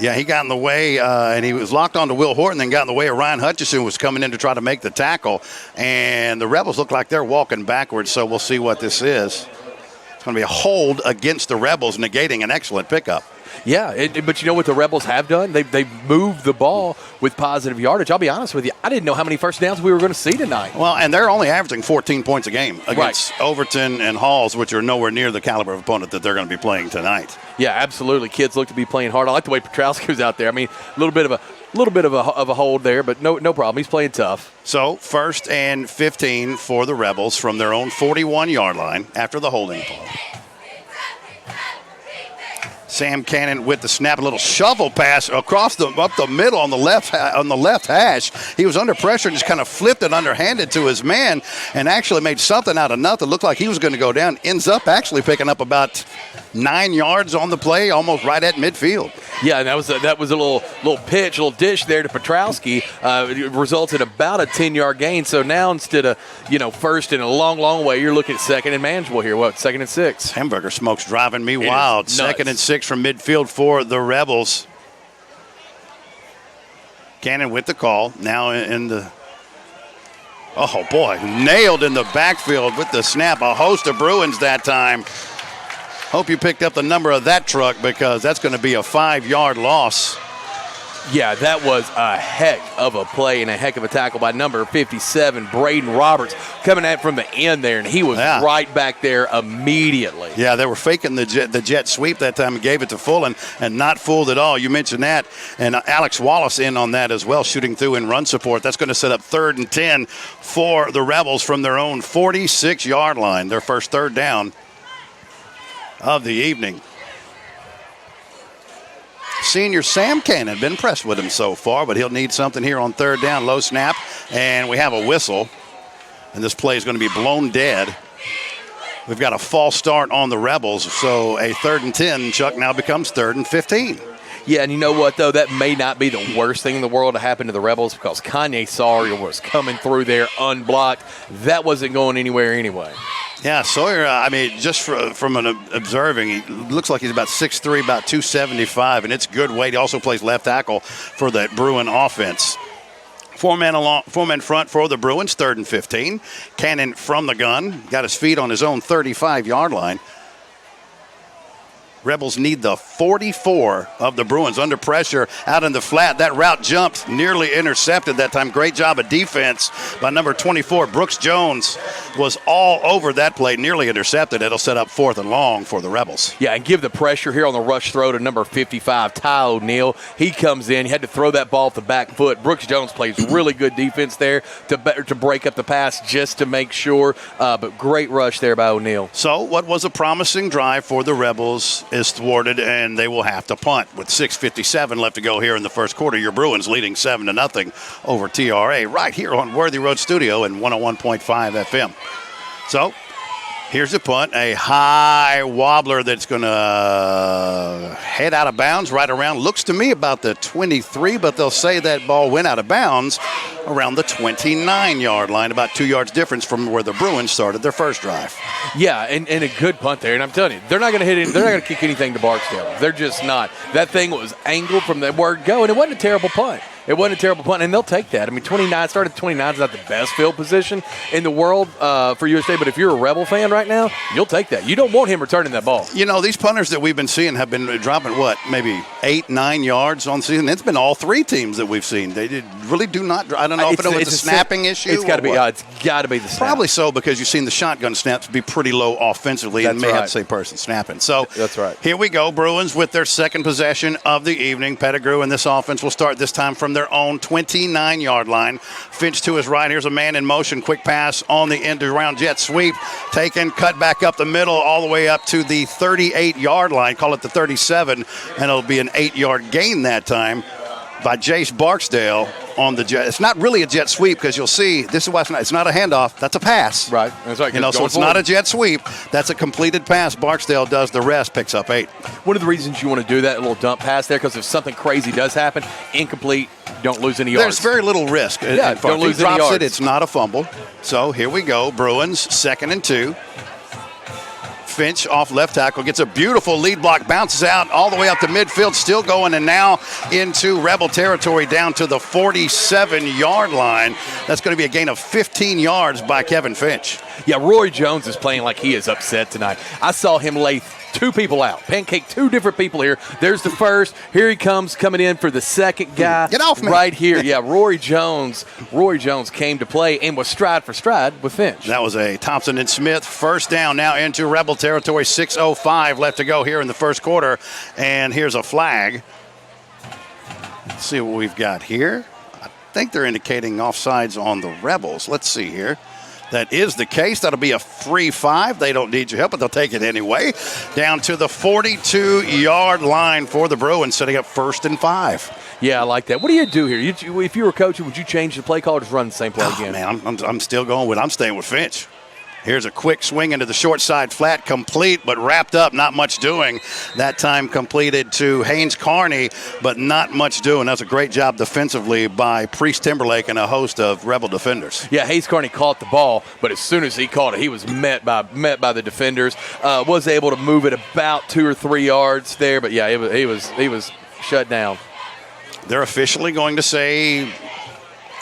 Yeah, he got in the way, and he was locked onto Will Horton, then got in the way of Ryan Hutchison, who was coming in to try to make the tackle. And the Rebels look like they're walking backwards, so we'll see what this is. It's going to be a hold against the Rebels, negating an excellent pickup. Yeah, but you know what the Rebels have done? They've moved the ball with positive yardage. I'll be honest with you, I didn't know how many first downs we were going to see tonight. Well, and they're only averaging 14 points a game against Overton and Halls, which are nowhere near the caliber of opponent that they're going to be playing tonight. Yeah, absolutely. Kids look to be playing hard. I like the way Petrowski was out there. I mean, a little bit of a hold there, but no problem. He's playing tough. So 1st and 15 for the Rebels from their own 41-yard line after the holding call. Sam Cannon with the snap, a little shovel pass across up the middle on the left hash. He was under pressure and just kind of flipped it underhanded to his man and actually made something out of nothing. Looked like he was going to go down. Ends up actually picking up about 9 yards on the play, almost right at midfield. Yeah, and that was a little pitch, a little dish there to Petrowski. It resulted about a 10-yard gain. So now instead of first and a long way, you're looking at 2nd and manageable here. What, 2nd and 6? Hamburger smoke's driving me wild. 2nd and 6 from midfield for the Rebels. Cannon with the call. Now in the oh boy, nailed in the backfield with the snap. A host of Bruins that time. Hope you picked up the number of that truck because that's going to be a 5-yard loss. Yeah, that was a heck of a play and a heck of a tackle by number 57, Braden Roberts, coming at from the end there, and he was right back there immediately. Yeah, they were faking the jet sweep that time and gave it to Fullen, and not fooled at all. You mentioned that, and Alex Wallace in on that as well, shooting through in run support. That's going to set up 3rd and 10 for the Rebels from their own 46-yard line, their first third down of the evening. Senior Sam Cannon, been impressed with him so far, but he'll need something here on third down. Low snap, and we have a whistle, and this play is going to be blown dead. We've got a false start on the Rebels, so a 3rd and 10, Chuck, now becomes 3rd and 15. Yeah, and you know what, though? That may not be the worst thing in the world to happen to the Rebels because Kanye Sawyer was coming through there unblocked. That wasn't going anywhere anyway. Yeah, Sawyer, just from an observing, he looks like he's about 6'3", about 275, and it's good weight. He also plays left tackle for the Bruin offense. Four-man front for the Bruins, 3rd and 15. Cannon from the gun, got his feet on his own 35-yard line. Rebels need the 44 of the Bruins under pressure out in the flat. That route jumped, nearly intercepted that time. Great job of defense by number 24. Brooks Jones was all over that play, nearly intercepted. It'll set up 4th and long for the Rebels. Yeah, and give the pressure here on the rush throw to number 55, Ty O'Neill. He comes in. He had to throw that ball off the back foot. Brooks Jones plays really good defense there to break up the pass just to make sure. But great rush there by O'Neill. So what was a promising drive for the Rebels is thwarted, and they will have to punt with 6:57 left to go here in the first quarter. Your Bruins leading 7-0 over TRA right here on Worthy Road Studio and 101.5 FM. So here's the punt, a high wobbler that's going to head out of bounds right around, looks to me about the 23, but they'll say that ball went out of bounds around the 29-yard line, about 2 yards difference from where the Bruins started their first drive. Yeah, and a good punt there. And I'm telling you, they're not going to hit it. They're not going to kick anything to Barksdale. They're just not. That thing was angled from the word go, and it wasn't a terrible punt. It wasn't a terrible punt, and they'll take that. 29 is not the best field position in the world for USJ, but if you're a Rebel fan right now, you'll take that. You don't want him returning that ball. You know, these punters that we've been seeing have been dropping, maybe 8-9 yards on the season. It's been all 3 teams that we've seen. They really do not. I don't know if it's a snapping issue. It's got to be. It's got to be the snap. Probably so, because you've seen the shotgun snaps be pretty low offensively, and may have to say person snapping. So that's right. Here we go. Bruins with their second possession of the evening. Pettigrew and this offense will start this time from their own 29-yard line. Finch to his right. Here's a man in motion. Quick pass on the end around jet sweep. Taken, cut back up the middle all the way up to the 38-yard line. Call it the 37, and it'll be an 8-yard gain that time by Jace Barksdale on the jet. It's not really a jet sweep, because you'll see this is why it's not a handoff. That's a pass. Right. That's right. So it's not a jet sweep. That's a completed pass. Barksdale does the rest, picks up 8. One of the reasons you want to do that little dump pass there, because if something crazy does happen, incomplete, don't lose any yards. There's very little risk. Yeah, don't lose any yards. He drops it. It's not a fumble. So here we go. Bruins 2nd and 2. Finch off left tackle, gets a beautiful lead block, bounces out all the way up to midfield, still going, and now into Rebel territory down to the 47-yard line. That's going to be a gain of 15 yards by Kevin Finch. Yeah, Roy Jones is playing like he is upset tonight. I saw him lay 2 people out, pancake 2 different people here. There's the first. Here he comes, coming in for the second guy. Get off me. Right here. Yeah, Roy Jones came to play and was stride for stride with Finch. That was a Thompson and Smith first down, now into Rebel territory. 6:05 left to go here in the first quarter. And here's a flag. Let's see what we've got here. I think they're indicating offsides on the Rebels. Let's see here. That is the case. That'll be a 3-5. They don't need your help, but they'll take it anyway. Down to the 42-yard line for the Bruins, setting up 1st and 5. Yeah, I like that. What do you do here? If you were coaching, would you change the play call or just run the same play again? Man, I'm still going with. I'm staying with Finch. Here's a quick swing into the short side flat, complete, but wrapped up, not much doing. That time completed to Haynes Carney, but not much doing. That's a great job defensively by Priest Timberlake and a host of Rebel defenders. Yeah, Haynes Carney caught the ball, but as soon as he caught it, he was met by the defenders. Was able to move it about 2 or 3 yards there, but yeah, he was shut down. They're officially going to say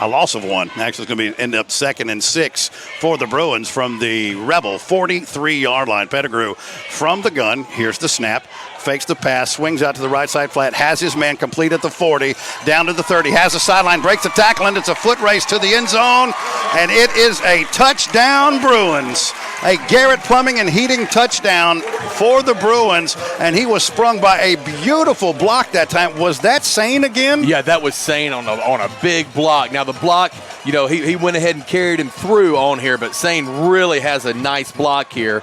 a loss of 1. Actually, it's going to end up 2nd and 6 for the Bruins from the Rebel 43-yard line. Pettigrew from the gun. Here's the snap. fakes the pass, swings out to the right side flat, has his man complete at the 40, down to the 30, has the sideline, breaks the tackle, and it's a foot race to the end zone, and it is a touchdown Bruins. A Garrett Plumbing and Heating touchdown for the Bruins, and he was sprung by a beautiful block that time. Was that Sane again? Yeah, that was Sane on a big block. Now, the block, he went ahead and carried him through on here, but Sane really has a nice block here.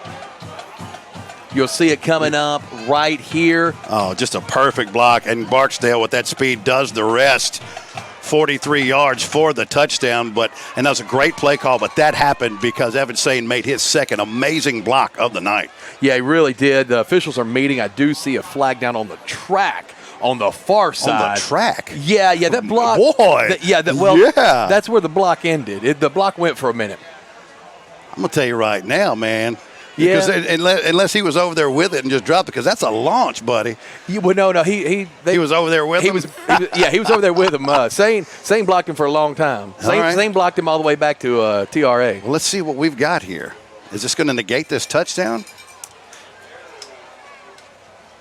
You'll see it coming up right here. Oh, just a perfect block, and Barksdale with that speed does the rest. 43 yards for the touchdown, and that was a great play call, but that happened because Evan Sane made his second amazing block of the night. Yeah, he really did. The officials are meeting. I do see a flag down on the track on the far side. On the track? Yeah, that block. Boy. That's where the block ended. The block went for a minute. I'm going to tell you right now, man. Because unless he was over there with it and just dropped it, because that's a launch, buddy. He was over there with him? He was over there with him. Sane blocked him for a long time. Sane blocked him all the way back to TRA. Well, let's see what we've got here. Is this going to negate this touchdown?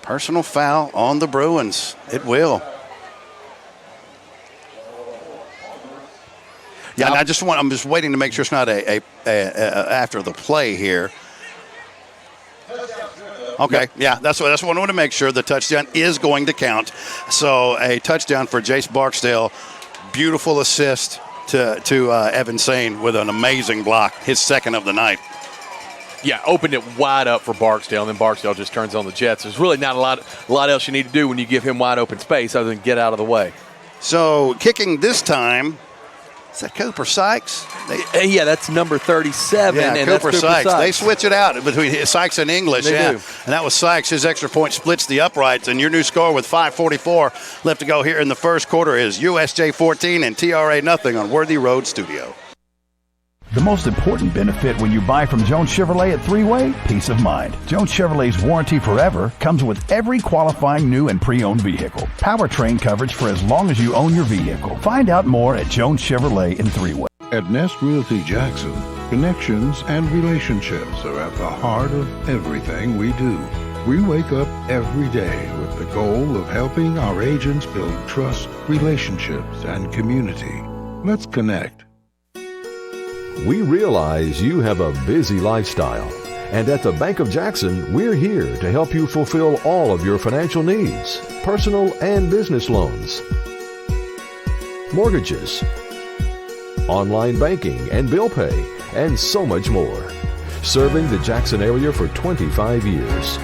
Personal foul on the Bruins. It will. Yeah, and I'm just waiting to make sure it's not a after the play here. Okay, yeah, that's what I want to make sure. The touchdown is going to count. So a touchdown for Jace Barksdale. Beautiful assist to Evan Sane with an amazing block, his second of the night. Yeah, opened it wide up for Barksdale, and then Barksdale just turns on the Jets. There's really not a lot else you need to do when you give him wide open space other than get out of the way. So kicking this time, is that Cooper Sykes? Yeah, that's number 37. Yeah, and Cooper that's Sykes. They switch it out between Sykes and English. They do. And that was Sykes. His extra point splits the uprights. And your new score with 5:44 left to go here in the first quarter is USJ 14 and TRA nothing on Worthy Road Studio. The most important benefit when you buy from Jones Chevrolet at Three-Way? Peace of mind. Jones Chevrolet's warranty forever comes with every qualifying new and pre-owned vehicle. Powertrain coverage for as long as you own your vehicle. Find out more at Jones Chevrolet in Three-Way. At Nest Realty Jackson, connections and relationships are at the heart of everything we do. We wake up every day with the goal of helping our agents build trust, relationships, and community. Let's connect. We realize you have a busy lifestyle, and at the Bank of Jackson, we're here to help you fulfill all of your financial needs, personal and business loans, mortgages, online banking and bill pay, and so much more. Serving the Jackson area for 25 years.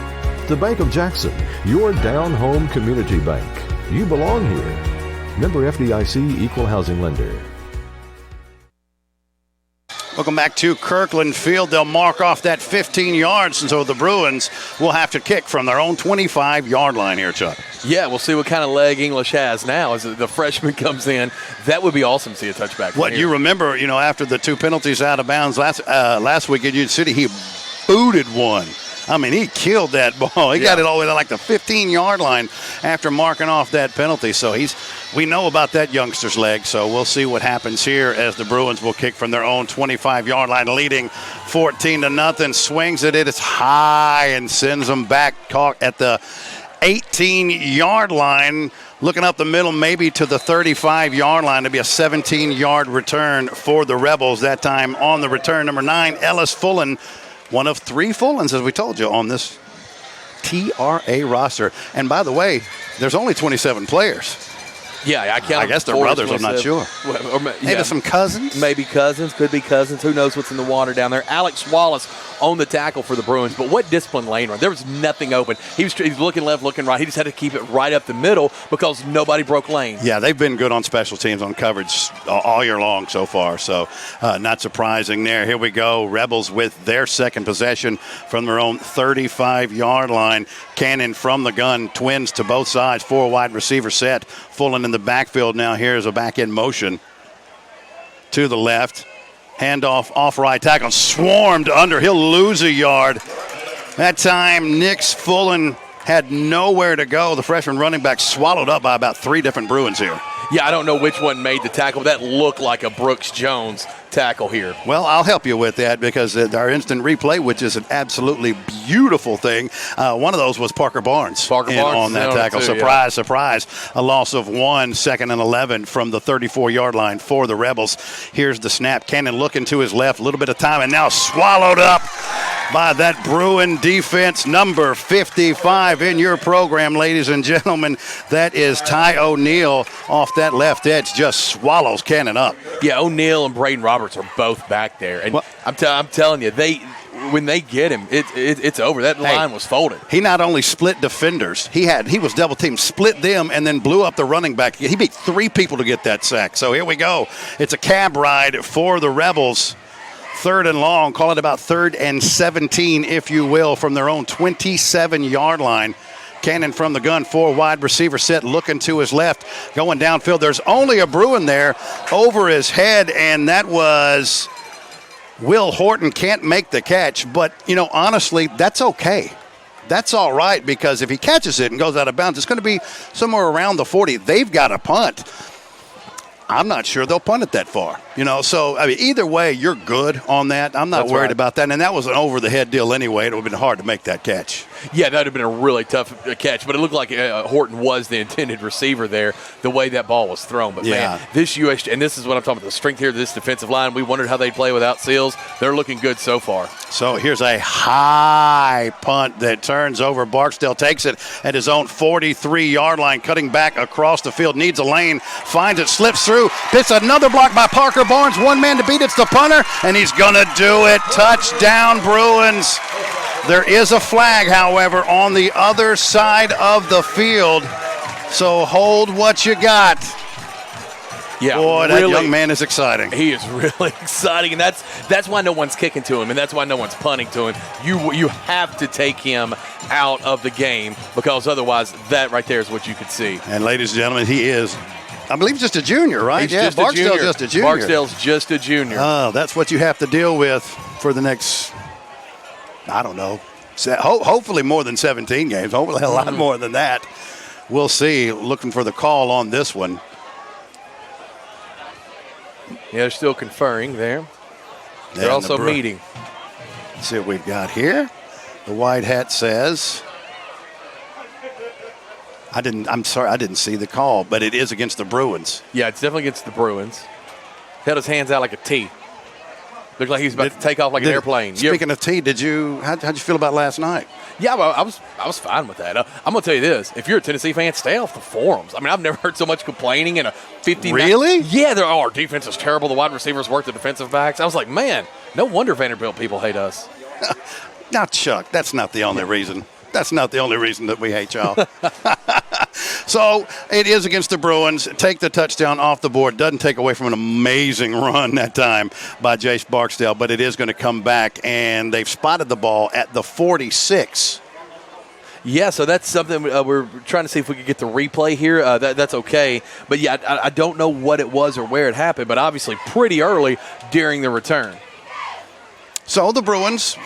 The Bank of Jackson, your down-home community bank. You belong here. Member FDIC, Equal Housing Lender. Welcome back to Kirkland Field. They'll mark off that 15 yards, and so the Bruins will have to kick from their own 25-yard line here, Chuck. Yeah, we'll see what kind of leg English has now as the freshman comes in. That would be awesome to see a touchback. What you remember, after the two penalties out of bounds last week at Union City, he booted one. I mean, he killed that ball. He got it all the way to like the 15-yard line after marking off that penalty. So we know about that youngster's leg. So we'll see what happens here as the Bruins will kick from their own 25-yard line, leading 14-0. Swings it. It's high and sends them back. Caught at the 18-yard line. Looking up the middle, maybe to the 35-yard line. It'll be a 17-yard return for the Rebels. That time on the return, number 9, Ellis Fullen. One of 3 Fullens, as we told you, on this TRA roster. And by the way, there's only 27 players. Yeah, I guess they're brothers, I'm not sure. Maybe some cousins? Maybe cousins, could be cousins. Who knows what's in the water down there. Alex Wallace on the tackle for the Bruins. But what disciplined lane run. There was nothing open. He was looking left, looking right. He just had to keep it right up the middle because nobody broke lane. Yeah, they've been good on special teams on coverage all year long so far. So not surprising there. Here we go. Rebels with their second possession from their own 35-yard line. Cannon from the gun. Twins to both sides. 4 wide receiver set. Fullen in the backfield now. Here's a back-end motion to the left. Handoff off right tackle. Swarmed under. He'll lose a yard. That time, Nix Fullen had nowhere to go. The freshman running back swallowed up by about 3 different Bruins here. Yeah, I don't know which one made the tackle. That looked like a Brooks Jones tackle here. Well, I'll help you with that because our instant replay, which is an absolutely beautiful thing, one of those was Parker Barnes. On that tackle. Surprise, surprise. A loss of 1, 2nd and 11 from the 34-yard line for the Rebels. Here's the snap. Cannon looking to his left, a little bit of time, and now swallowed up by that Bruin defense, number 55 in your program, ladies and gentlemen. That is Ty O'Neal off that left edge, just swallows Cannon up. Yeah, O'Neal and Braden Roberts are both back there. And I'm telling you, when they get him, it's over. That line was folded. He not only split defenders, he was double teamed, split them, and then blew up the running back. He beat 3 people to get that sack. So here we go. It's a cab ride for the Rebels. 3rd and long, call it about 3rd and 17, if you will, from their own 27-yard line. Cannon from the gun, 4 wide receiver set, looking to his left, going downfield. There's only a Bruin there over his head, and that was Will Horton. Can't make the catch, but, honestly, that's okay. That's all right, because if he catches it and goes out of bounds, it's going to be somewhere around the 40. They've got a punt. I'm not sure they'll punt it that far. So, either way, you're good on that. I'm not worried about that. And that was an over-the-head deal anyway. It would have been hard to make that catch. Yeah, that would have been a really tough catch. But it looked like Horton was the intended receiver there, the way that ball was thrown. But, man, this USJ, and this is what I'm talking about, the strength here of this defensive line. We wondered how they'd play without Seals. They're looking good so far. So here's a high punt that turns over. Barksdale takes it at his own 43-yard line, cutting back across the field. Needs a lane, finds it, slips through. Hits another block by Parker Barnes. One man to beat. It's the punter, and he's going to do it. Touchdown, Bruins. There is a flag, however, on the other side of the field. So hold what you got. Yeah, boy, that young man is exciting. He is really exciting, and that's why no one's kicking to him, and that's why no one's punting to him. You have to take him out of the game, because otherwise that right there is what you could see. And ladies and gentlemen, he is, I believe, just a junior, right? He's Barksdale's just a junior. Barksdale's just a junior. Oh, that's what you have to deal with for the next, I don't know, hopefully more than 17 games. Hopefully a lot more than that. We'll see. Looking for the call on this one. Yeah, they're still conferring there. They're also meeting. Let's see what we've got here. The white hat says, I'm sorry, I didn't see the call, but it is against the Bruins. Yeah, it's definitely against the Bruins. Held his hands out like a T. Looked like he was about to take off like an airplane. Speaking of T, how'd you feel about last night? Yeah, well, I was fine with that. I'm going to tell you this. If you're a Tennessee fan, stay off the forums. I mean, I've never heard so much complaining in a 50. Really? Yeah, our defense is terrible. The wide receivers work the defensive backs. I was like, man, no wonder Vanderbilt people hate us. Now, Chuck, that's not the only reason. That's not the only reason that we hate y'all. So it is against the Bruins. Take the touchdown off the board. Doesn't take away from an amazing run that time by Jace Barksdale, but it is going to come back, and they've spotted the ball at the 46. Yeah, so that's something we're trying to see if we could get the replay here. That's okay. But, yeah, I don't know what it was or where it happened, but obviously pretty early during the return. So the Bruins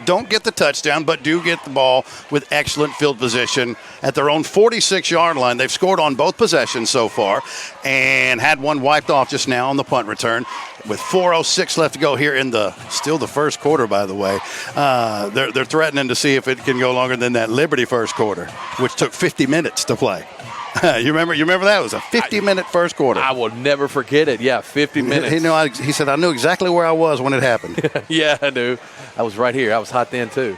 don't get the touchdown, but do get the ball with excellent field position at their own 46-yard line. They've scored on both possessions so far and had one wiped off just now on the punt return. With 4:06 left to go here in still the first quarter, by the way. They're threatening to see if it can go longer than that Liberty first quarter, which took 50 minutes to play. You remember that? It was a 50-minute first quarter. I will never forget it. Yeah, 50 minutes. He said, I knew exactly where I was when it happened. Yeah, I knew. I was right here. I was hot then, too.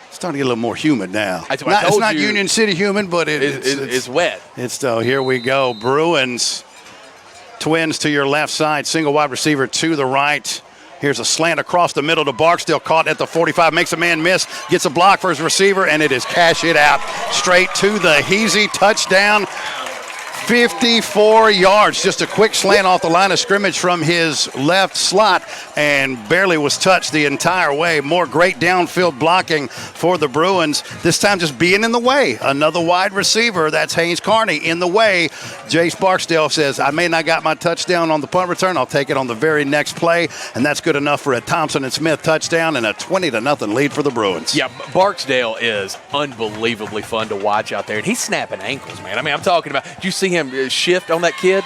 It's starting to get a little more humid now. It's not Union City humid, but it's wet. Here we go. Bruins, twins to your left side, single wide receiver to the right. Here's a slant across the middle to Barksdale, caught at the 45, makes a man miss, gets a block for his receiver, and it is cash it out straight to the Heasy touchdown. 54 yards. Just a quick slant off the line of scrimmage from his left slot and barely was touched the entire way. More great downfield blocking for the Bruins. This time just being in the way. Another wide receiver, that's Haynes Carney, in the way. Jace Barksdale says, I may not got my touchdown on the punt return. I'll take it on the very next play, and that's good enough for a Thompson and Smith touchdown and a 20-0 lead for the Bruins. Yeah, Barksdale is unbelievably fun to watch out there, and he's snapping ankles, man. I mean, I'm talking about, did you see him shift on that kid?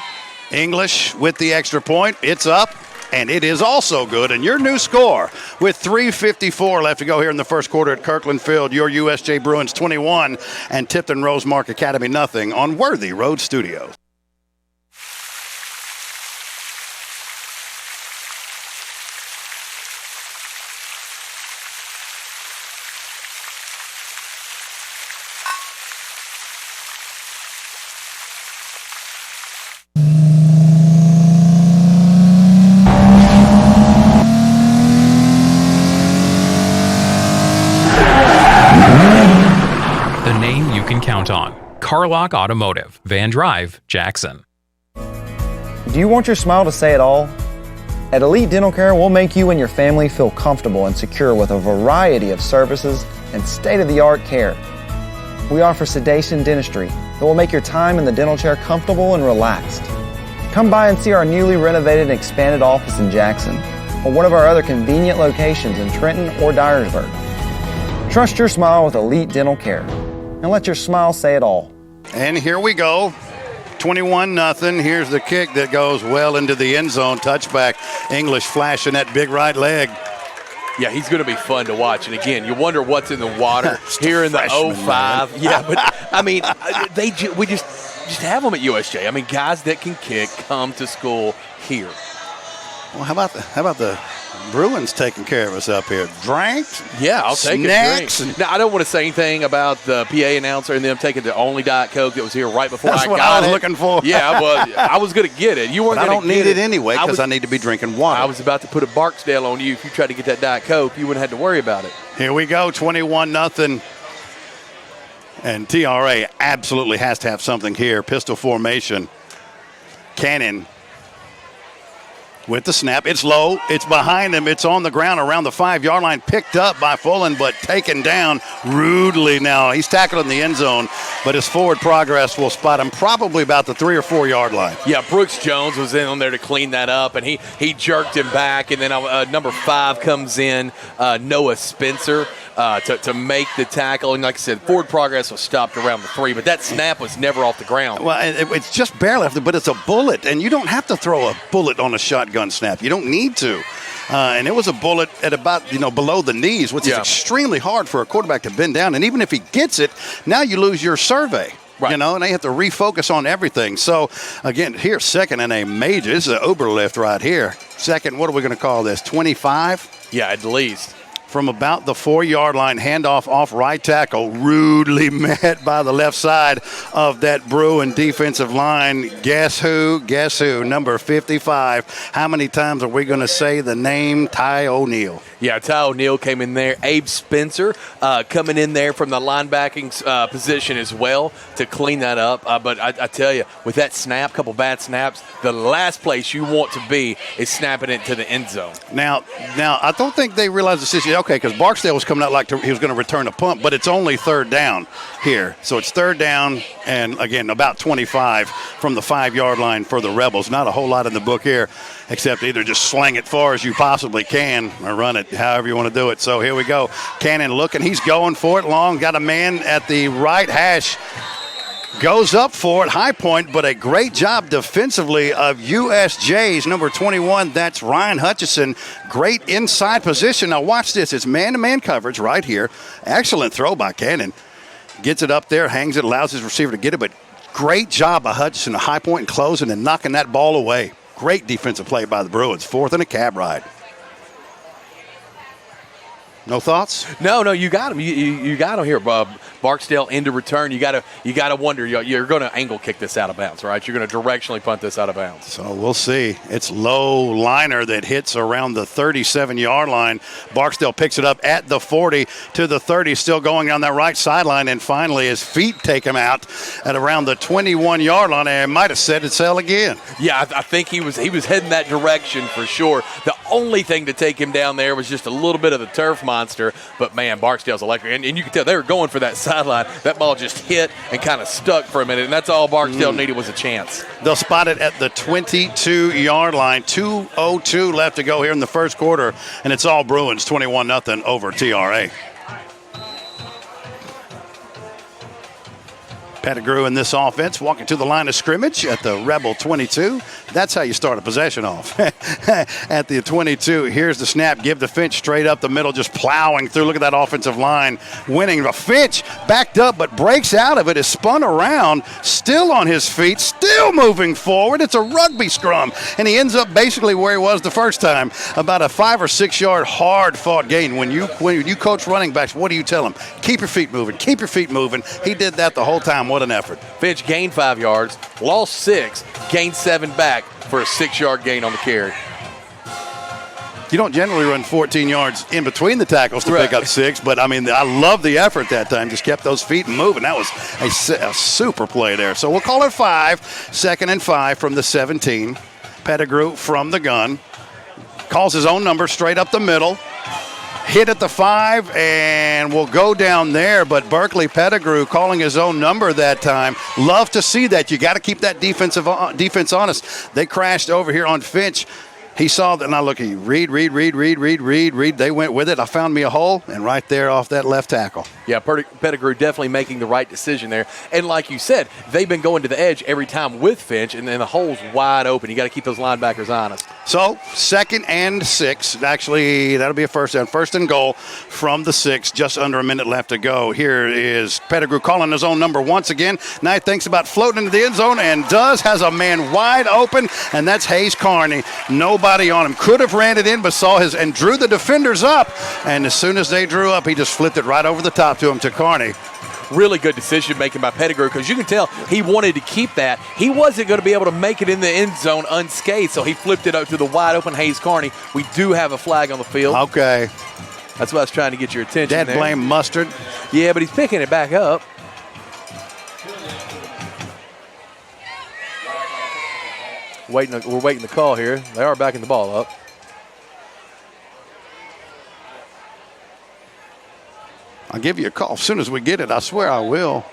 English with the extra point. It's up, and it is also good. And your new score with 3:54 left to go here in the first quarter at Kirkland Field, your USJ Bruins 21 and Tipton Rosemark Academy nothing on Worthy Road Studios. Count on Carlock Automotive, Van Drive, Jackson. Do you want your smile to say it all? At Elite Dental Care, we'll make you and your family feel comfortable and secure with a variety of services and state-of-the-art care. We offer sedation dentistry that will make your time in the dental chair comfortable and relaxed. Come by and see our newly renovated and expanded office in Jackson or one of our other convenient locations in Trenton or Dyersburg. Trust your smile with Elite Dental Care. And let your smile say it all. And here we go. 21-0. Here's the kick that goes well into the end zone. Touchback. English flashing that big right leg. Yeah, he's going to be fun to watch. And again, you wonder what's in the water here in the 05. Man. Yeah, but I mean, we just have them at USJ. I mean, guys that can kick come to school here. Well, how about the Bruins taking care of us up here? Drinks? Yeah, I'll take snacks. A drink. Now, I don't want to say anything about the PA announcer and them taking the only Diet Coke that was here right before That's I what got I was it. looking for. Yeah, well, I was going to get it. You weren't going to get it. I don't need it anyway because I need to be drinking water. I was about to put a Barksdale on you. If you tried to get that Diet Coke, you wouldn't have to worry about it. Here we go, 21-0. And TRA absolutely has to have something here. Pistol formation. Cannon with the snap. It's low. It's behind him. It's on the ground around the 5-yard line. Picked up by Fullen, but taken down rudely now. He's tackled in the end zone, but his forward progress will spot him probably about the 3 or 4 yard line. Yeah, Brooks Jones was in on there to clean that up, and he jerked him back. And then number 5 comes in, Noah Spencer, to make the tackle. And like I said, forward progress was stopped around the 3, but that snap was never off the ground. Well, it's just barely after, but it's a bullet, and you don't have to throw a bullet on a shotgun snap. You don't need to. And it was a bullet at about, below the knees, which is extremely hard for a quarterback to bend down. And even if he gets it, now you lose your survey. Right. And they have to refocus on everything. So, again, here, second and a major. This is an Oberlift right here. Second, what are we going to call this, 25? Yeah, at least. From about the 4-yard line, handoff off right tackle, rudely met by the left side of that Bruin defensive line. Guess who? Number 55. How many times are we going to say the name Ty O'Neal? Yeah, Ty O'Neal came in there. Abe Spencer coming in there from the linebacking position as well to clean that up. But I tell you, with that snap, couple bad snaps, the last place you want to be is snapping it to the end zone. Now I don't think they realize the situation. Okay, because Barksdale was coming out like he was going to return a punt, but it's only 3rd down here. So it's 3rd down, and again, about 25 from the 5-yard line for the Rebels. Not a whole lot in the book here, except either just sling it far as you possibly can or run it however you want to do it. So here we go. Cannon looking. He's going for it long. Got a man at the right hash. Goes up for it, high point, but a great job defensively of USJ's number 21. That's Ryan Hutchison. Great inside position. Now watch this. It's man-to-man coverage right here. Excellent throw by Cannon. Gets it up there, hangs it, allows his receiver to get it, but great job by Hutchison. A high point and closing and knocking that ball away. Great defensive play by the Bruins. 4th and a cab ride. No thoughts? No, you got him. You got him here, Bob. Barksdale into return. You got to wonder. You're going to angle kick this out of bounds, right? You're going to directionally punt this out of bounds. So we'll see. It's low liner that hits around the 37-yard line. Barksdale picks it up at the 40 to the 30, still going on that right sideline, and finally his feet take him out at around the 21-yard line, and it might have set its sail again. Yeah, I think he was heading that direction for sure. The only thing to take him down there was just a little bit of the turf monster, but man, Barksdale's electric, and you can tell they were going for that sideline. That ball just hit and kind of stuck for a minute, and that's all Barksdale needed was a chance. They'll spot it at the 22-yard line. 2:02 left to go here in the first quarter, and it's all Bruins, 21-0 over TRA. Pettigrew in this offense, walking to the line of scrimmage at the Rebel 22. That's how you start a possession off. At the 22, here's the snap. Give to Finch straight up the middle, just plowing through. Look at that offensive line winning. Finch backed up, but breaks out of it, is spun around, still on his feet, still moving forward. It's a rugby scrum, and he ends up basically where he was the first time, about a 5 or 6 yard hard-fought gain. When you coach running backs, what do you tell them? Keep your feet moving, keep your feet moving. He did that the whole time. What an effort. Finch gained 5 yards, lost 6, gained 7 back for a 6-yard gain on the carry. You don't generally run 14 yards in between the tackles to pick up 6, but, I mean, I love the effort that time. Just kept those feet moving. That was a super play there. So we'll call it 5, 2nd and 5 from the 17. Pettigrew from the gun. Calls his own number straight up the middle. Hit at the 5, and will go down there, but Berkeley Pettigrew calling his own number that time. Love to see that. You got to keep that defense honest. They crashed over here on Finch. He saw that. Now look at you. Read. They went with it. I found me a hole, and right there off that left tackle. Yeah, Pettigrew definitely making the right decision there. And like you said, they've been going to the edge every time with Finch, and then the hole's wide open. You got to keep those linebackers honest. So 2nd and 6. Actually, that'll be a first down. 1st and goal from the 6. Just under a minute left to go. Here is Pettigrew calling his own number once again. Now he thinks about floating into the end zone, and has a man wide open, and that's Hayes Carney. Nobody on him. Could have ran it in, but saw and drew the defenders up. And as soon as they drew up, he just flipped it right over the top to him, to Carney. Really good decision making by Pettigrew, because you can tell he wanted to keep that. He wasn't going to be able to make it in the end zone unscathed, so he flipped it out to the wide open Hayes Carney. We do have a flag on the field. Okay. That's what I was trying to get your attention Dad there. blame Mustard. Yeah, but he's picking it back up. We're waiting the call here. They are backing the ball up. I'll give you a call as soon as we get it. I swear I will.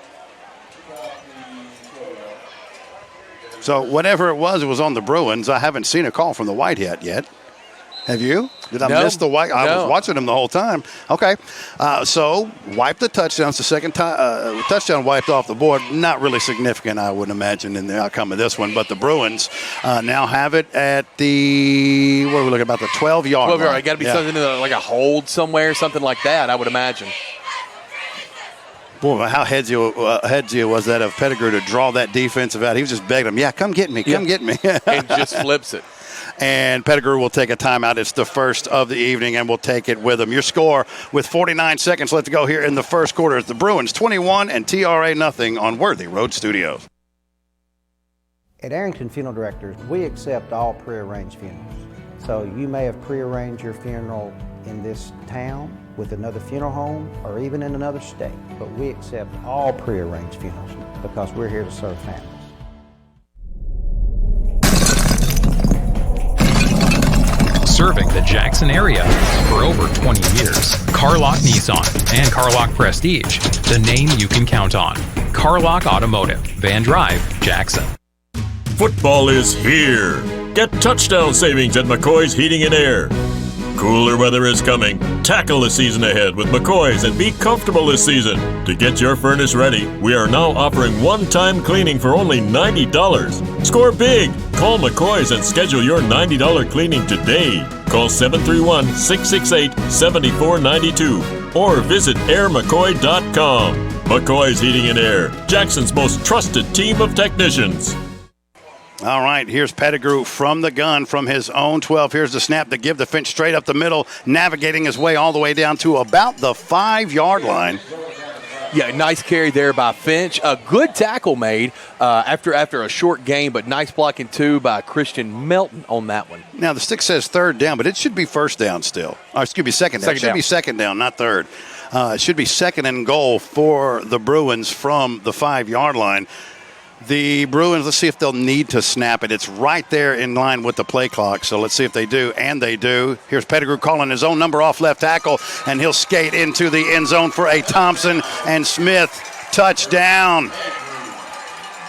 So whatever it was on the Bruins. I haven't seen a call from the White Hat yet. Have you? Did I miss the White? I was watching them the whole time. Okay. So wipe the touchdowns. The second touchdown wiped off the board. Not really significant, I would imagine, in the outcome of this one. But the Bruins now have it at the, what are we looking about, the 12-yard line. 12-yard. It got to be something like a hold somewhere, something like that, I would imagine. Boy, how headsy was that of Pettigrew to draw that defensive out. He was just begging him, come get me, come get me. And just flips it. And Pettigrew will take a timeout. It's the first of the evening, and we'll take it with him. Your score with 49 seconds left to go here in the first quarter is the Bruins 21 and TRA nothing on Worthy Road Studios. At Arrington Funeral Directors, we accept all prearranged funerals. So you may have prearranged your funeral in this town with another funeral home or even in another state, but we accept all prearranged funerals because we're here to serve families. Serving the Jackson area for over 20 years. Carlock Nissan and Carlock Prestige, the name you can count on. Carlock Automotive, Van Drive, Jackson. Football is here. Get touchdown savings at McCoy's Heating and Air. Cooler weather is coming. Tackle the season ahead with McCoy's and be comfortable this season. To get your furnace ready, we are now offering one-time cleaning for only $90. Score big. Call McCoy's and schedule your $90 cleaning today. Call 731-668-7492 or visit airmccoy.com. McCoy's Heating and Air, Jackson's most trusted team of technicians. All right, here's Pettigrew from the gun from his own 12. Here's the snap to give the Finch straight up the middle, navigating his way all the way down to about the 5-yard line. Yeah, nice carry there by Finch. A good tackle made after a short game, but nice blocking too by Christian Melton on that one. Now, the stick says third down, but it should be first down still. Or excuse me, second down. It should be second down, not third. It should be second and goal for the Bruins from the 5-yard line. The Bruins, let's see if they'll need to snap it. It's right there in line with the play clock, so let's see if they do, and they do. Here's Pettigrew calling his own number off left tackle, and he'll skate into the end zone for a Thompson and Smith touchdown.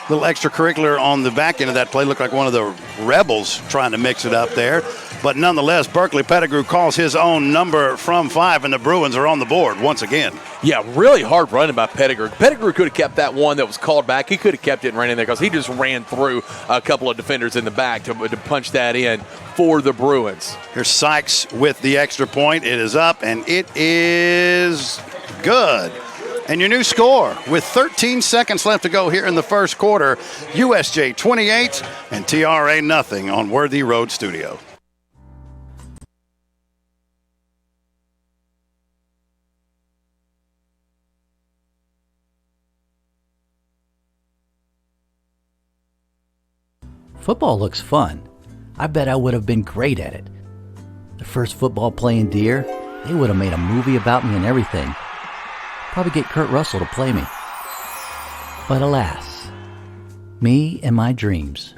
Little extracurricular on the back end of that play. Looked like one of the Rebels trying to mix it up there. But nonetheless, Berkeley Pettigrew calls his own number from 5, and the Bruins are on the board once again. Yeah, really hard running by Pettigrew. Pettigrew could have kept that one that was called back. He could have kept it and ran in there because he just ran through a couple of defenders in the back to punch that in for the Bruins. Here's Sykes with the extra point. It is up, and it is good. And your new score with 13 seconds left to go here in the first quarter, USJ 28 and TRA nothing on Worthy Road Studio. Football looks fun. I bet I would have been great at it. The first football playing deer, they would have made a movie about me and everything. Probably get Kurt Russell to play me. But alas, me and my dreams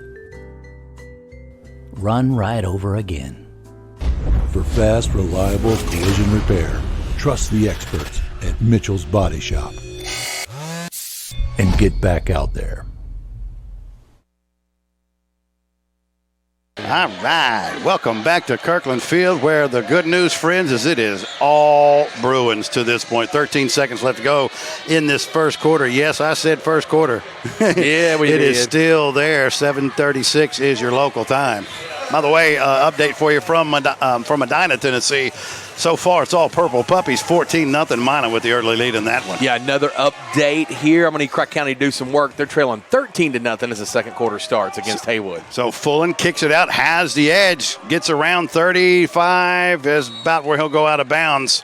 run right over again. For fast, reliable collision repair, trust the experts at Mitchell's Body Shop. And get back out there. All right, welcome back to Kirkland Field, where the good news, friends, is it is all Bruins to this point. 13 seconds left to go in this first quarter. Yes, I said first quarter. Yeah, we did. It is still there. 7:36 is your local time. By the way, update for you from Medina, Tennessee. So far, it's all Purple Puppies, 14-0 Minor with the early lead in that one. Yeah, another update here. I'm going to need Crack County to do some work. They're trailing 13-0 as the second quarter starts against Haywood. So Fullen kicks it out, has the edge, gets around 35, is about where he'll go out of bounds.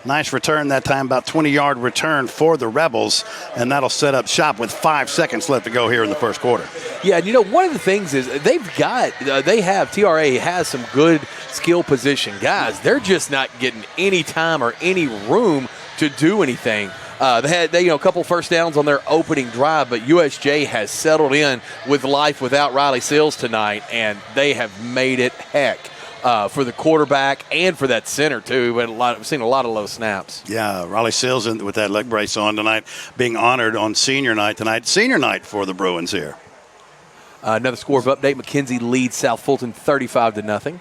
Nice return that time, about 20-yard return for the Rebels, and that'll set up shop with 5 seconds left to go here in the first quarter. Yeah, and you know, one of the things is TRA has some good skill position guys. They're just not getting any time or any room to do anything. They had a couple first downs on their opening drive, but USJ has settled in with life without Riley Sills tonight, and they have made it heck. For the quarterback and for that center, too. We've seen a lot of low snaps. Yeah, Riley Sills with that leg brace on tonight, being honored on senior night tonight. Senior night for the Bruins here. Another score of update. McKenzie leads South Fulton 35-0.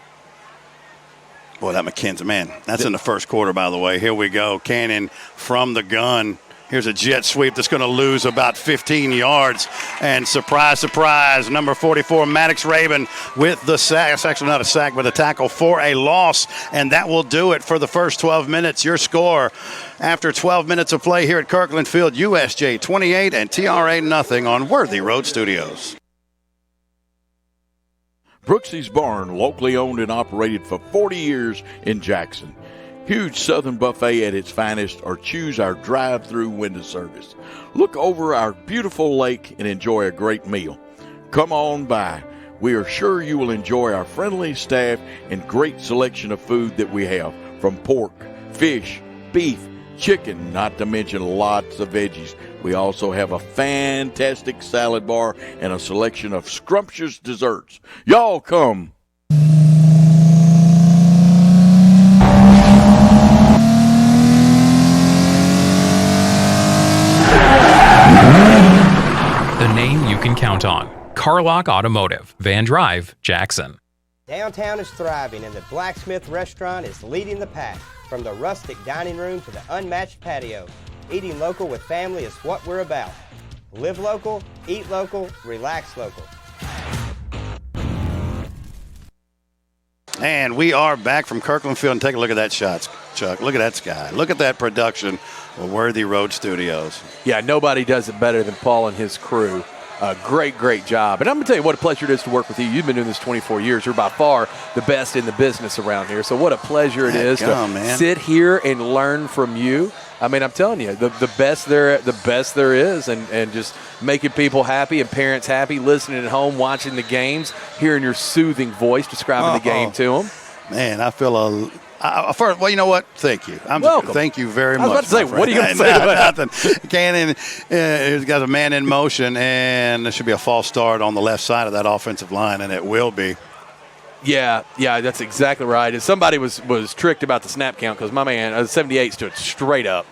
Boy, that McKenzie, man, that's in the first quarter, by the way. Here we go. Cannon from the gun. Here's a jet sweep that's going to lose about 15 yards. And surprise, surprise, number 44, Maddox Raven with the sack. It's actually not a sack, but a tackle for a loss. And that will do it for the first 12 minutes. Your score after 12 minutes of play here at Kirkland Field, USJ 28 and TRA nothing on Worthy Road Studios. Brooksy's Barn, locally owned and operated for 40 years in Jackson. Huge Southern buffet at its finest, or choose our drive-through window service. Look over our beautiful lake and enjoy a great meal. Come on by. We are sure you will enjoy our friendly staff and great selection of food that we have, from pork, fish, beef, chicken, not to mention lots of veggies. We also have a fantastic salad bar and a selection of scrumptious desserts. Y'all come. The name you can count on. Carlock Automotive, Van Drive, Jackson. Downtown is thriving, and the Blacksmith Restaurant is leading the pack. From the rustic dining room to the unmatched patio, eating local with family is what we're about. Live local, eat local, relax local. And we are back from Kirkland Field. And take a look at that shot, Chuck. Look at that sky. Look at that production of Worthy Road Studios. Yeah, nobody does it better than Paul and his crew. Great job. And I'm going to tell you what a pleasure it is to work with you. You've been doing this 24 years. You're by far the best in the business around here. So what a pleasure it is to sit here and learn from you. I mean, I'm telling you, the best there is, and just making people happy and parents happy, listening at home, watching the games, hearing your soothing voice, describing the game to them. Man, I feel well, you know what? Thank you. Welcome. Thank you very much. I was about to say, what are you going to say to that? Nothing. Cannon has got a man in motion, and there should be a false start on the left side of that offensive line, and it will be. Yeah, that's exactly right. And somebody was tricked about the snap count because my man, 78 stood straight up.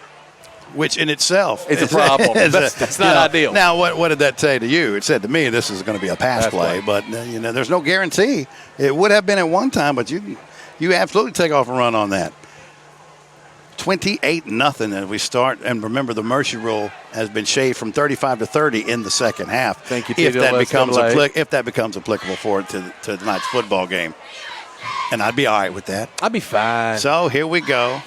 Which in itself is a problem. That's not ideal. Now, what did that say to you? It said to me, this is going to be a pass play. But, there's no guarantee. It would have been at one time, but you absolutely take off and run on that. 28-0 as we start. And remember, the mercy rule has been shaved from 35 to 30 in the second half. Thank you, if that becomes applicable for it to tonight's football game. And I'd be all right with that. I'd be fine. So here we go.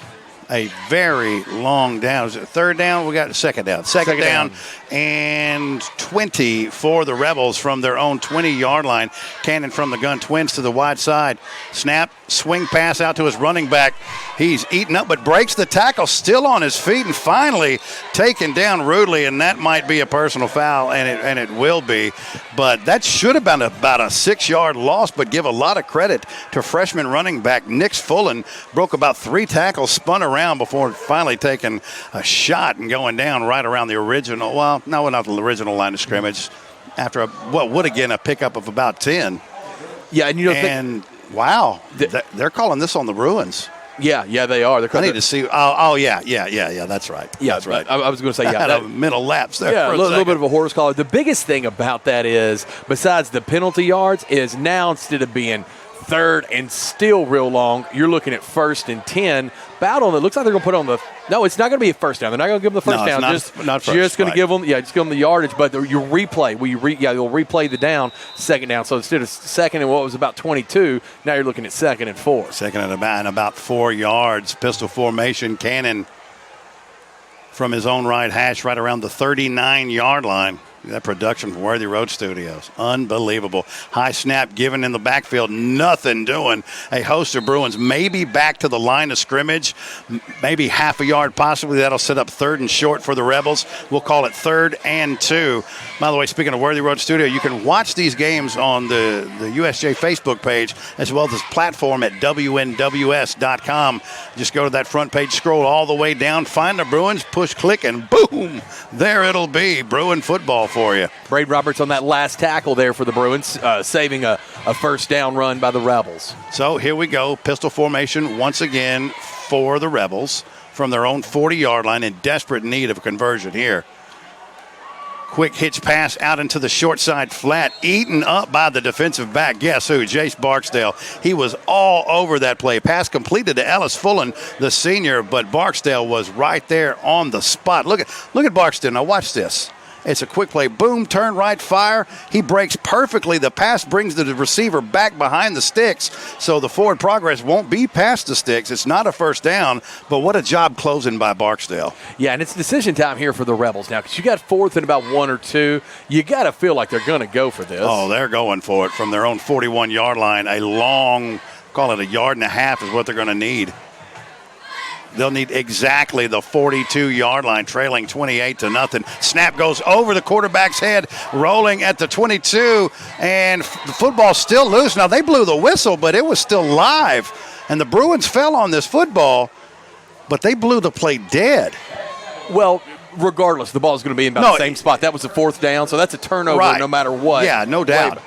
A very long down. Is it third down? We got a second down. Second down and 20 for the Rebels from their own 20-yard line. Cannon from the gun, twins to the wide side. Snap, swing pass out to his running back. He's eaten up but breaks the tackle, still on his feet, and finally taken down rudely, and that might be a personal foul, and it will be. But that should have been about a 6-yard loss, but give a lot of credit to freshman running back Nix Fullen. Broke about 3 tackles, spun around before finally taking a shot and going down right around the original. Well, no, not the original line of scrimmage. After what would again a pickup of about 10. Yeah, and wow, they're calling this on the Bruins. Yeah, they are. I need to see. Oh, yeah. That's right. Yeah, that's right. I was going to say, I had a mental lapse there. Yeah, for a little bit of a horse collar. The biggest thing about that is, besides the penalty yards, is now instead of being third and still real long, you're looking at 1st and 10. It looks like they're going to put on the. No, it's not going to be a first down. They're not going to give them the first down. Just going to give them. Yeah, just give them the yardage. But you replay. You'll replay the down, second down. So instead of second and what was about 22, now you're looking at 2nd and 4. Second and about 4 yards. Pistol formation. Cannon from his own right hash, right around the 39-yard line. That production from Worthy Road Studios. Unbelievable. High snap given in the backfield. Nothing doing. A host of Bruins maybe back to the line of scrimmage. Maybe half a yard possibly. That'll set up 3rd and short for the Rebels. We'll call it 3rd and 2. By the way, speaking of Worthy Road Studio, you can watch these games on the USJ Facebook page as well as this platform at WNWS.com. Just go to that front page, scroll all the way down, find the Bruins, push click, and boom, there it'll be. Bruin football for you. Braid Roberts on that last tackle there for the Bruins, saving a first down run by the Rebels. So here we go. Pistol formation once again for the Rebels from their own 40-yard line, in desperate need of a conversion here. Quick hitch pass out into the short side flat, eaten up by the defensive back. Guess who? Jace Barksdale. He was all over that play. Pass completed to Ellis Fullen, the senior, but Barksdale was right there on the spot. Look at Barksdale. Now watch this. It's a quick play. Boom, turn right, fire. He breaks perfectly. The pass brings the receiver back behind the sticks, so the forward progress won't be past the sticks. It's not a first down, but what a job closing by Barksdale. Yeah, and it's decision time here for the Rebels now because you got 4th and about 1 or 2. You got to feel like they're going to go for this. Oh, they're going for it from their own 41-yard line. A long, call it a yard and a half is what they're going to need. They'll need exactly the 42-yard line, trailing 28-0. Snap goes over the quarterback's head, rolling at the 22, and the football's still loose. Now, they blew the whistle, but it was still live, and the Bruins fell on this football, but they blew the play dead. Well, regardless, the ball's going to be in about the same spot. That was the 4th down, so that's a turnover no matter what. Yeah, no doubt.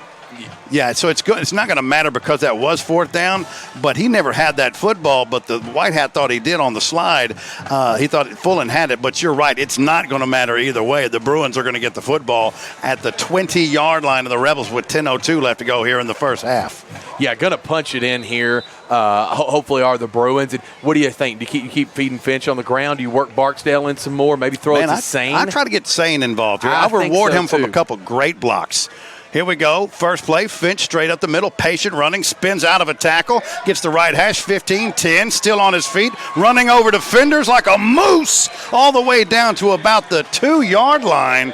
Yeah, so it's good. It's not going to matter because that was 4th down, but he never had that football, but the white hat thought he did on the slide. He thought Fullen had it, but you're right. It's not going to matter either way. The Bruins are going to get the football at the 20-yard line of the Rebels with 10:02 left to go here in the first half. Yeah, going to punch it in here. Hopefully are the Bruins. And what do you think? Do you keep feeding Finch on the ground? Do you work Barksdale in some more? Maybe throw it to Sane? I try to get Sane involved here. I'll reward him from a couple great blocks. Here we go. First play, Finch straight up the middle, patient running, spins out of a tackle, gets the right hash, 15-10, still on his feet, running over defenders like a moose all the way down to about the 2-yard line.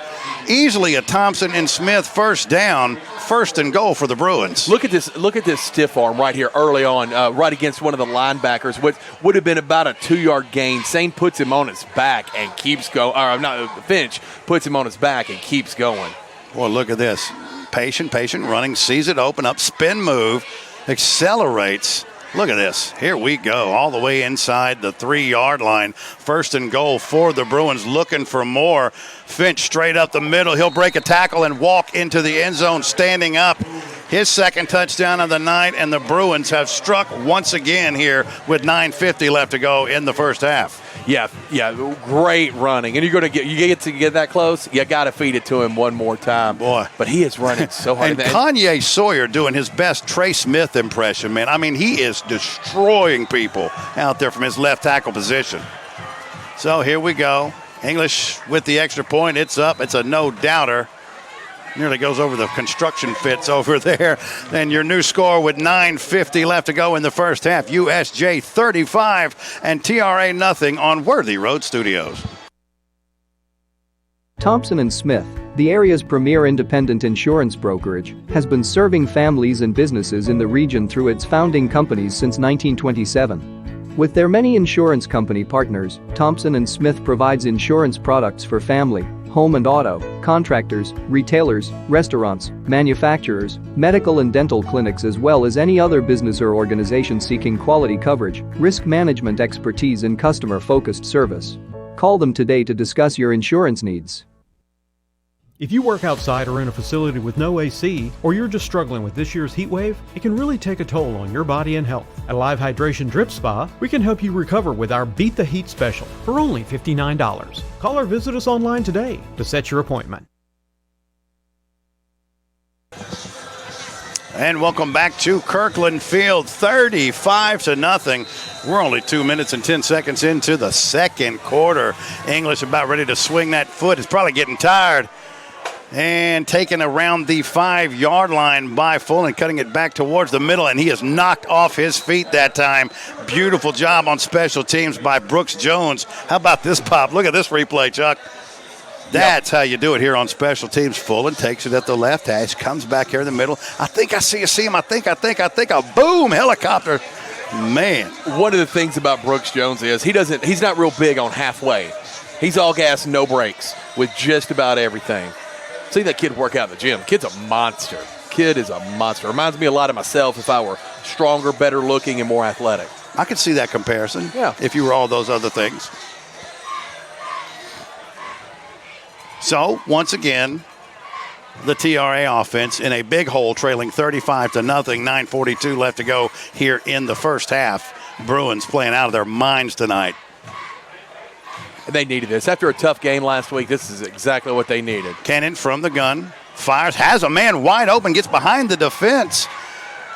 Easily a Thompson and Smith first down, first and goal for the Bruins. Look at this stiff arm right here early on, right against one of the linebackers. What would have been about a 2-yard gain. Sane puts him on his back and keeps going. Or not, Finch puts him on his back and keeps going. Well, look at this. Patient running, sees it open up, spin move, accelerates. Look at this. Here we go, all the way inside the 3-yard line. First and goal for the Bruins, looking for more. Finch straight up the middle. He'll break a tackle and walk into the end zone standing up. His second touchdown of the night, and the Bruins have struck once again here with 9:50 left to go in the first half. Yeah, great running. And you get to get that close, you got to feed it to him one more time. Boy. But he is running so hard. And Kanye Sawyer doing his best Trey Smith impression, man. I mean, he is destroying people out there from his left tackle position. So here we go. English with the extra point. It's up. It's a no-doubter. Nearly goes over the construction fits over there. Then your new score with 9:50 left to go in the first half. USJ 35 and TRA nothing on Worthy Road Studios. Thompson & Smith, the area's premier independent insurance brokerage, has been serving families and businesses in the region through its founding companies since 1927. With their many insurance company partners, Thompson & Smith provides insurance products for family, home and auto, contractors, retailers, restaurants, manufacturers, medical and dental clinics, as well as any other business or organization seeking quality coverage, risk management expertise and customer-focused service. Call them today to discuss your insurance needs. If you work outside or in a facility with no AC, or you're just struggling with this year's heat wave, it can really take a toll on your body and health. At Live Hydration Drip Spa, we can help you recover with our Beat the Heat special for only $59. Call or visit us online today to set your appointment. And welcome back to Kirkland Field, 35-0. We're only 2 minutes and 10 seconds into the second quarter. English about ready to swing that foot. It's probably getting tired. And taken around the 5-yard line by Fulton, cutting it back towards the middle, and he is knocked off his feet that time. Beautiful job on special teams by Brooks Jones. How about this pop? Look at this replay, Chuck. That's how you do it here on special teams. Fulton takes it at the left hash, comes back here in the middle. I think I see him. I think a boom, helicopter. Man. One of the things about Brooks Jones is he's not real big on halfway. He's all gas, no brakes with just about everything. See that kid work out in the gym. Kid's a monster. Kid is a monster. Reminds me a lot of myself if I were stronger, better looking, and more athletic. I could see that comparison. Yeah. If you were all those other things. So, once again, the TRA offense in a big hole, trailing 35-0, 9:42 left to go here in the first half. Bruins playing out of their minds tonight. They needed this. After a tough game last week, this is exactly what they needed. Cannon from the gun, fires, has a man wide open, gets behind the defense,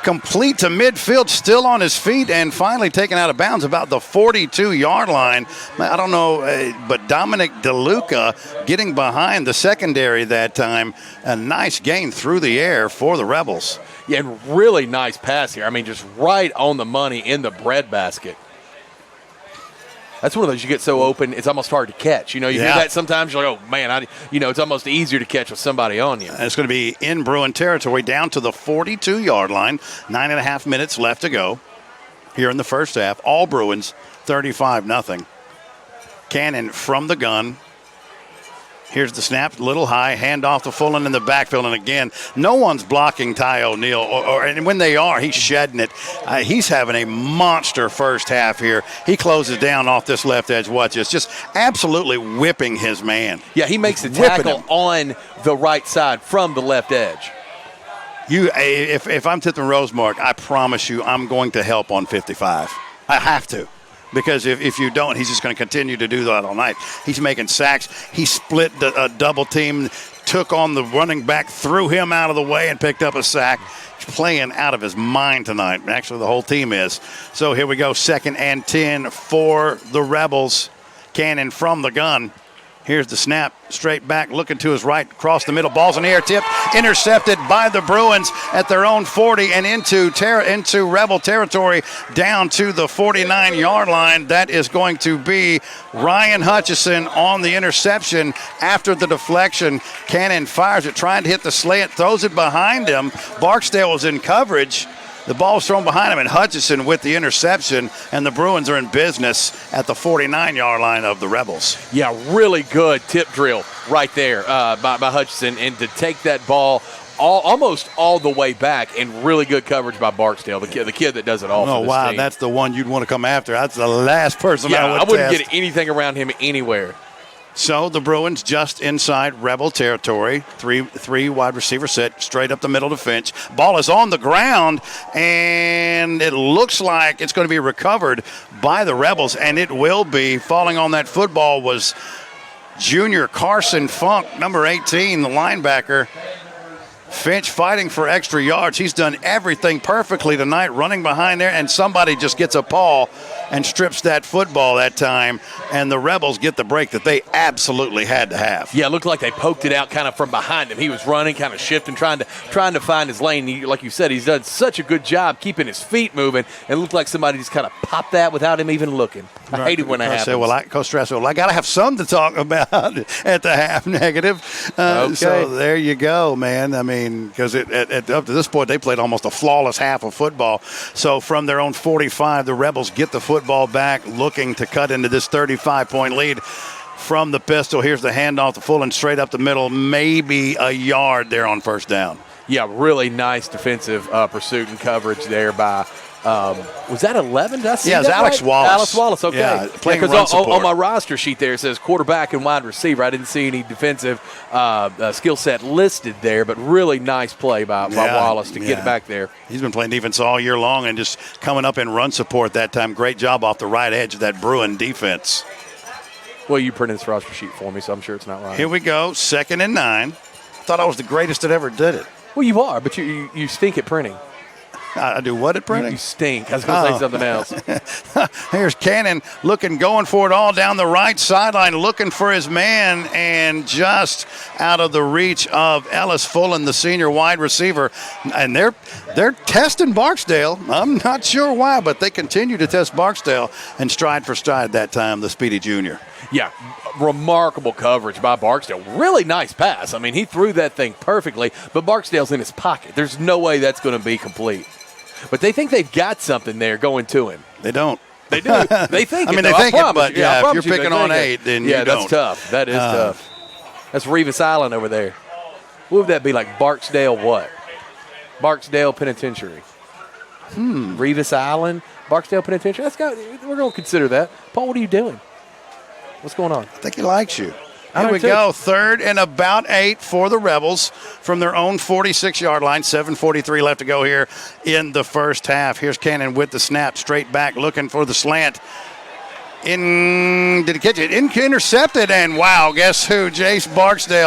complete to midfield, still on his feet, and finally taken out of bounds about the 42-yard line. I don't know, but Dominic DeLuca getting behind the secondary that time. A nice gain through the air for the Rebels. Yeah, and really nice pass here. I mean, just right on the money in the breadbasket. That's one of those you get so open, it's almost hard to catch. You know, you hear that sometimes, you're like, oh, man, it's almost easier to catch with somebody on you. And it's going to be in Bruin territory down to the 42-yard line. 9.5 minutes left to go here in the first half. All Bruins, 35-0. Cannon from the gun. Here's the snap, a little high, hand off to Fulton in the backfield. And again, no one's blocking Ty O'Neill. And when they are, he's shedding it. He's having a monster first half here. He closes down off this left edge. Watch this. Just absolutely whipping his man. Yeah, he makes the tackle on the right side from the left edge. If I'm Tipton Rosemark, I promise you I'm going to help on 55. I have to. Because if you don't, he's just going to continue to do that all night. He's making sacks. He split a double team, took on the running back, threw him out of the way, and picked up a sack. He's playing out of his mind tonight. Actually, the whole team is. So here we go, 2nd and 10 for the Rebels. Cannon from the gun. Here's the snap, straight back, looking to his right, across the middle. Ball's in the air, tipped, intercepted by the Bruins at their own 40 and into Rebel territory down to the 49-yard line. That is going to be Ryan Hutchison on the interception after the deflection. Cannon fires it, trying to hit the slant, throws it behind him. Barksdale was in coverage. The ball's thrown behind him, and Hutchison with the interception, and the Bruins are in business at the 49-yard line of the Rebels. Yeah, really good tip drill right there by Hutchison, and to take that ball almost all the way back, and really good coverage by Barksdale, the kid that does it all for this team. That's the one you'd want to come after. That's the last person I wouldn't get anything around him anywhere. So the Bruins just inside Rebel territory. Three wide receiver set straight up the middle to Finch. Ball is on the ground, and it looks like it's going to be recovered by the Rebels, and it will be. Falling on that football was junior Carson Funk, number 18, the linebacker. Finch fighting for extra yards. He's done everything perfectly tonight, running behind there, and somebody just gets a paw and strips that football that time, and the Rebels get the break that they absolutely had to have. Yeah, it looked like they poked it out kind of from behind him. He was running, kind of shifting, trying to find his lane. Like you said, he's done such a good job keeping his feet moving. It looked like somebody just kind of popped that without him even looking. I hate it when that happens. Coach Strauss said, I got to have something to talk about at the half negative. Okay. So there you go, man. I mean, because up to this point, they played almost a flawless half of football. So from their own 45, the Rebels get the football back, looking to cut into this 35-point lead from the pistol. Here's the handoff to Fullen straight up the middle, maybe a yard there on first down. Yeah, really nice defensive pursuit and coverage there by was that 11? Did I see it was Alex right? Wallace. Alex Wallace, okay. Yeah, playing run because support. on my roster sheet there it says quarterback and wide receiver. I didn't see any defensive skill set listed there, but really nice play by Wallace to get it back there. He's been playing defense all year long and just coming up in run support that time. Great job off the right edge of that Bruin defense. Well, you printed this roster sheet for me, so I'm sure it's not right. Here we go, 2nd and 9. Thought I was the greatest that ever did it. Well, you are, but you stink at printing. I do what at printing? You stink. I was going to say something else. Here's Cannon going for it all down the right sideline, looking for his man, and just out of the reach of Ellis Fullen, the senior wide receiver. And they're testing Barksdale. I'm not sure why, but they continue to test Barksdale, and stride for stride that time, the speedy junior. Yeah, remarkable coverage by Barksdale. Really nice pass. I mean, he threw that thing perfectly, but Barksdale's in his pocket. There's no way that's going to be complete. But they think they've got something there going to him. They don't. They do. They think they think it, but if you're picking on 8, then you don't. Yeah, that's tough. That is tough. That's Revis Island over there. What would that be like? Barksdale what? Barksdale Penitentiary. Revis Island, Barksdale Penitentiary. We're going to consider that. Paul, what are you doing? What's going on? I think he likes you. Here we go. 3rd and about 8 for the Rebels from their own 46-yard line. 7:43 left to go here in the first half. Here's Cannon with the snap, straight back, looking for the slant. Did he catch it? Intercepted, and wow, guess who? Jace Barksdale.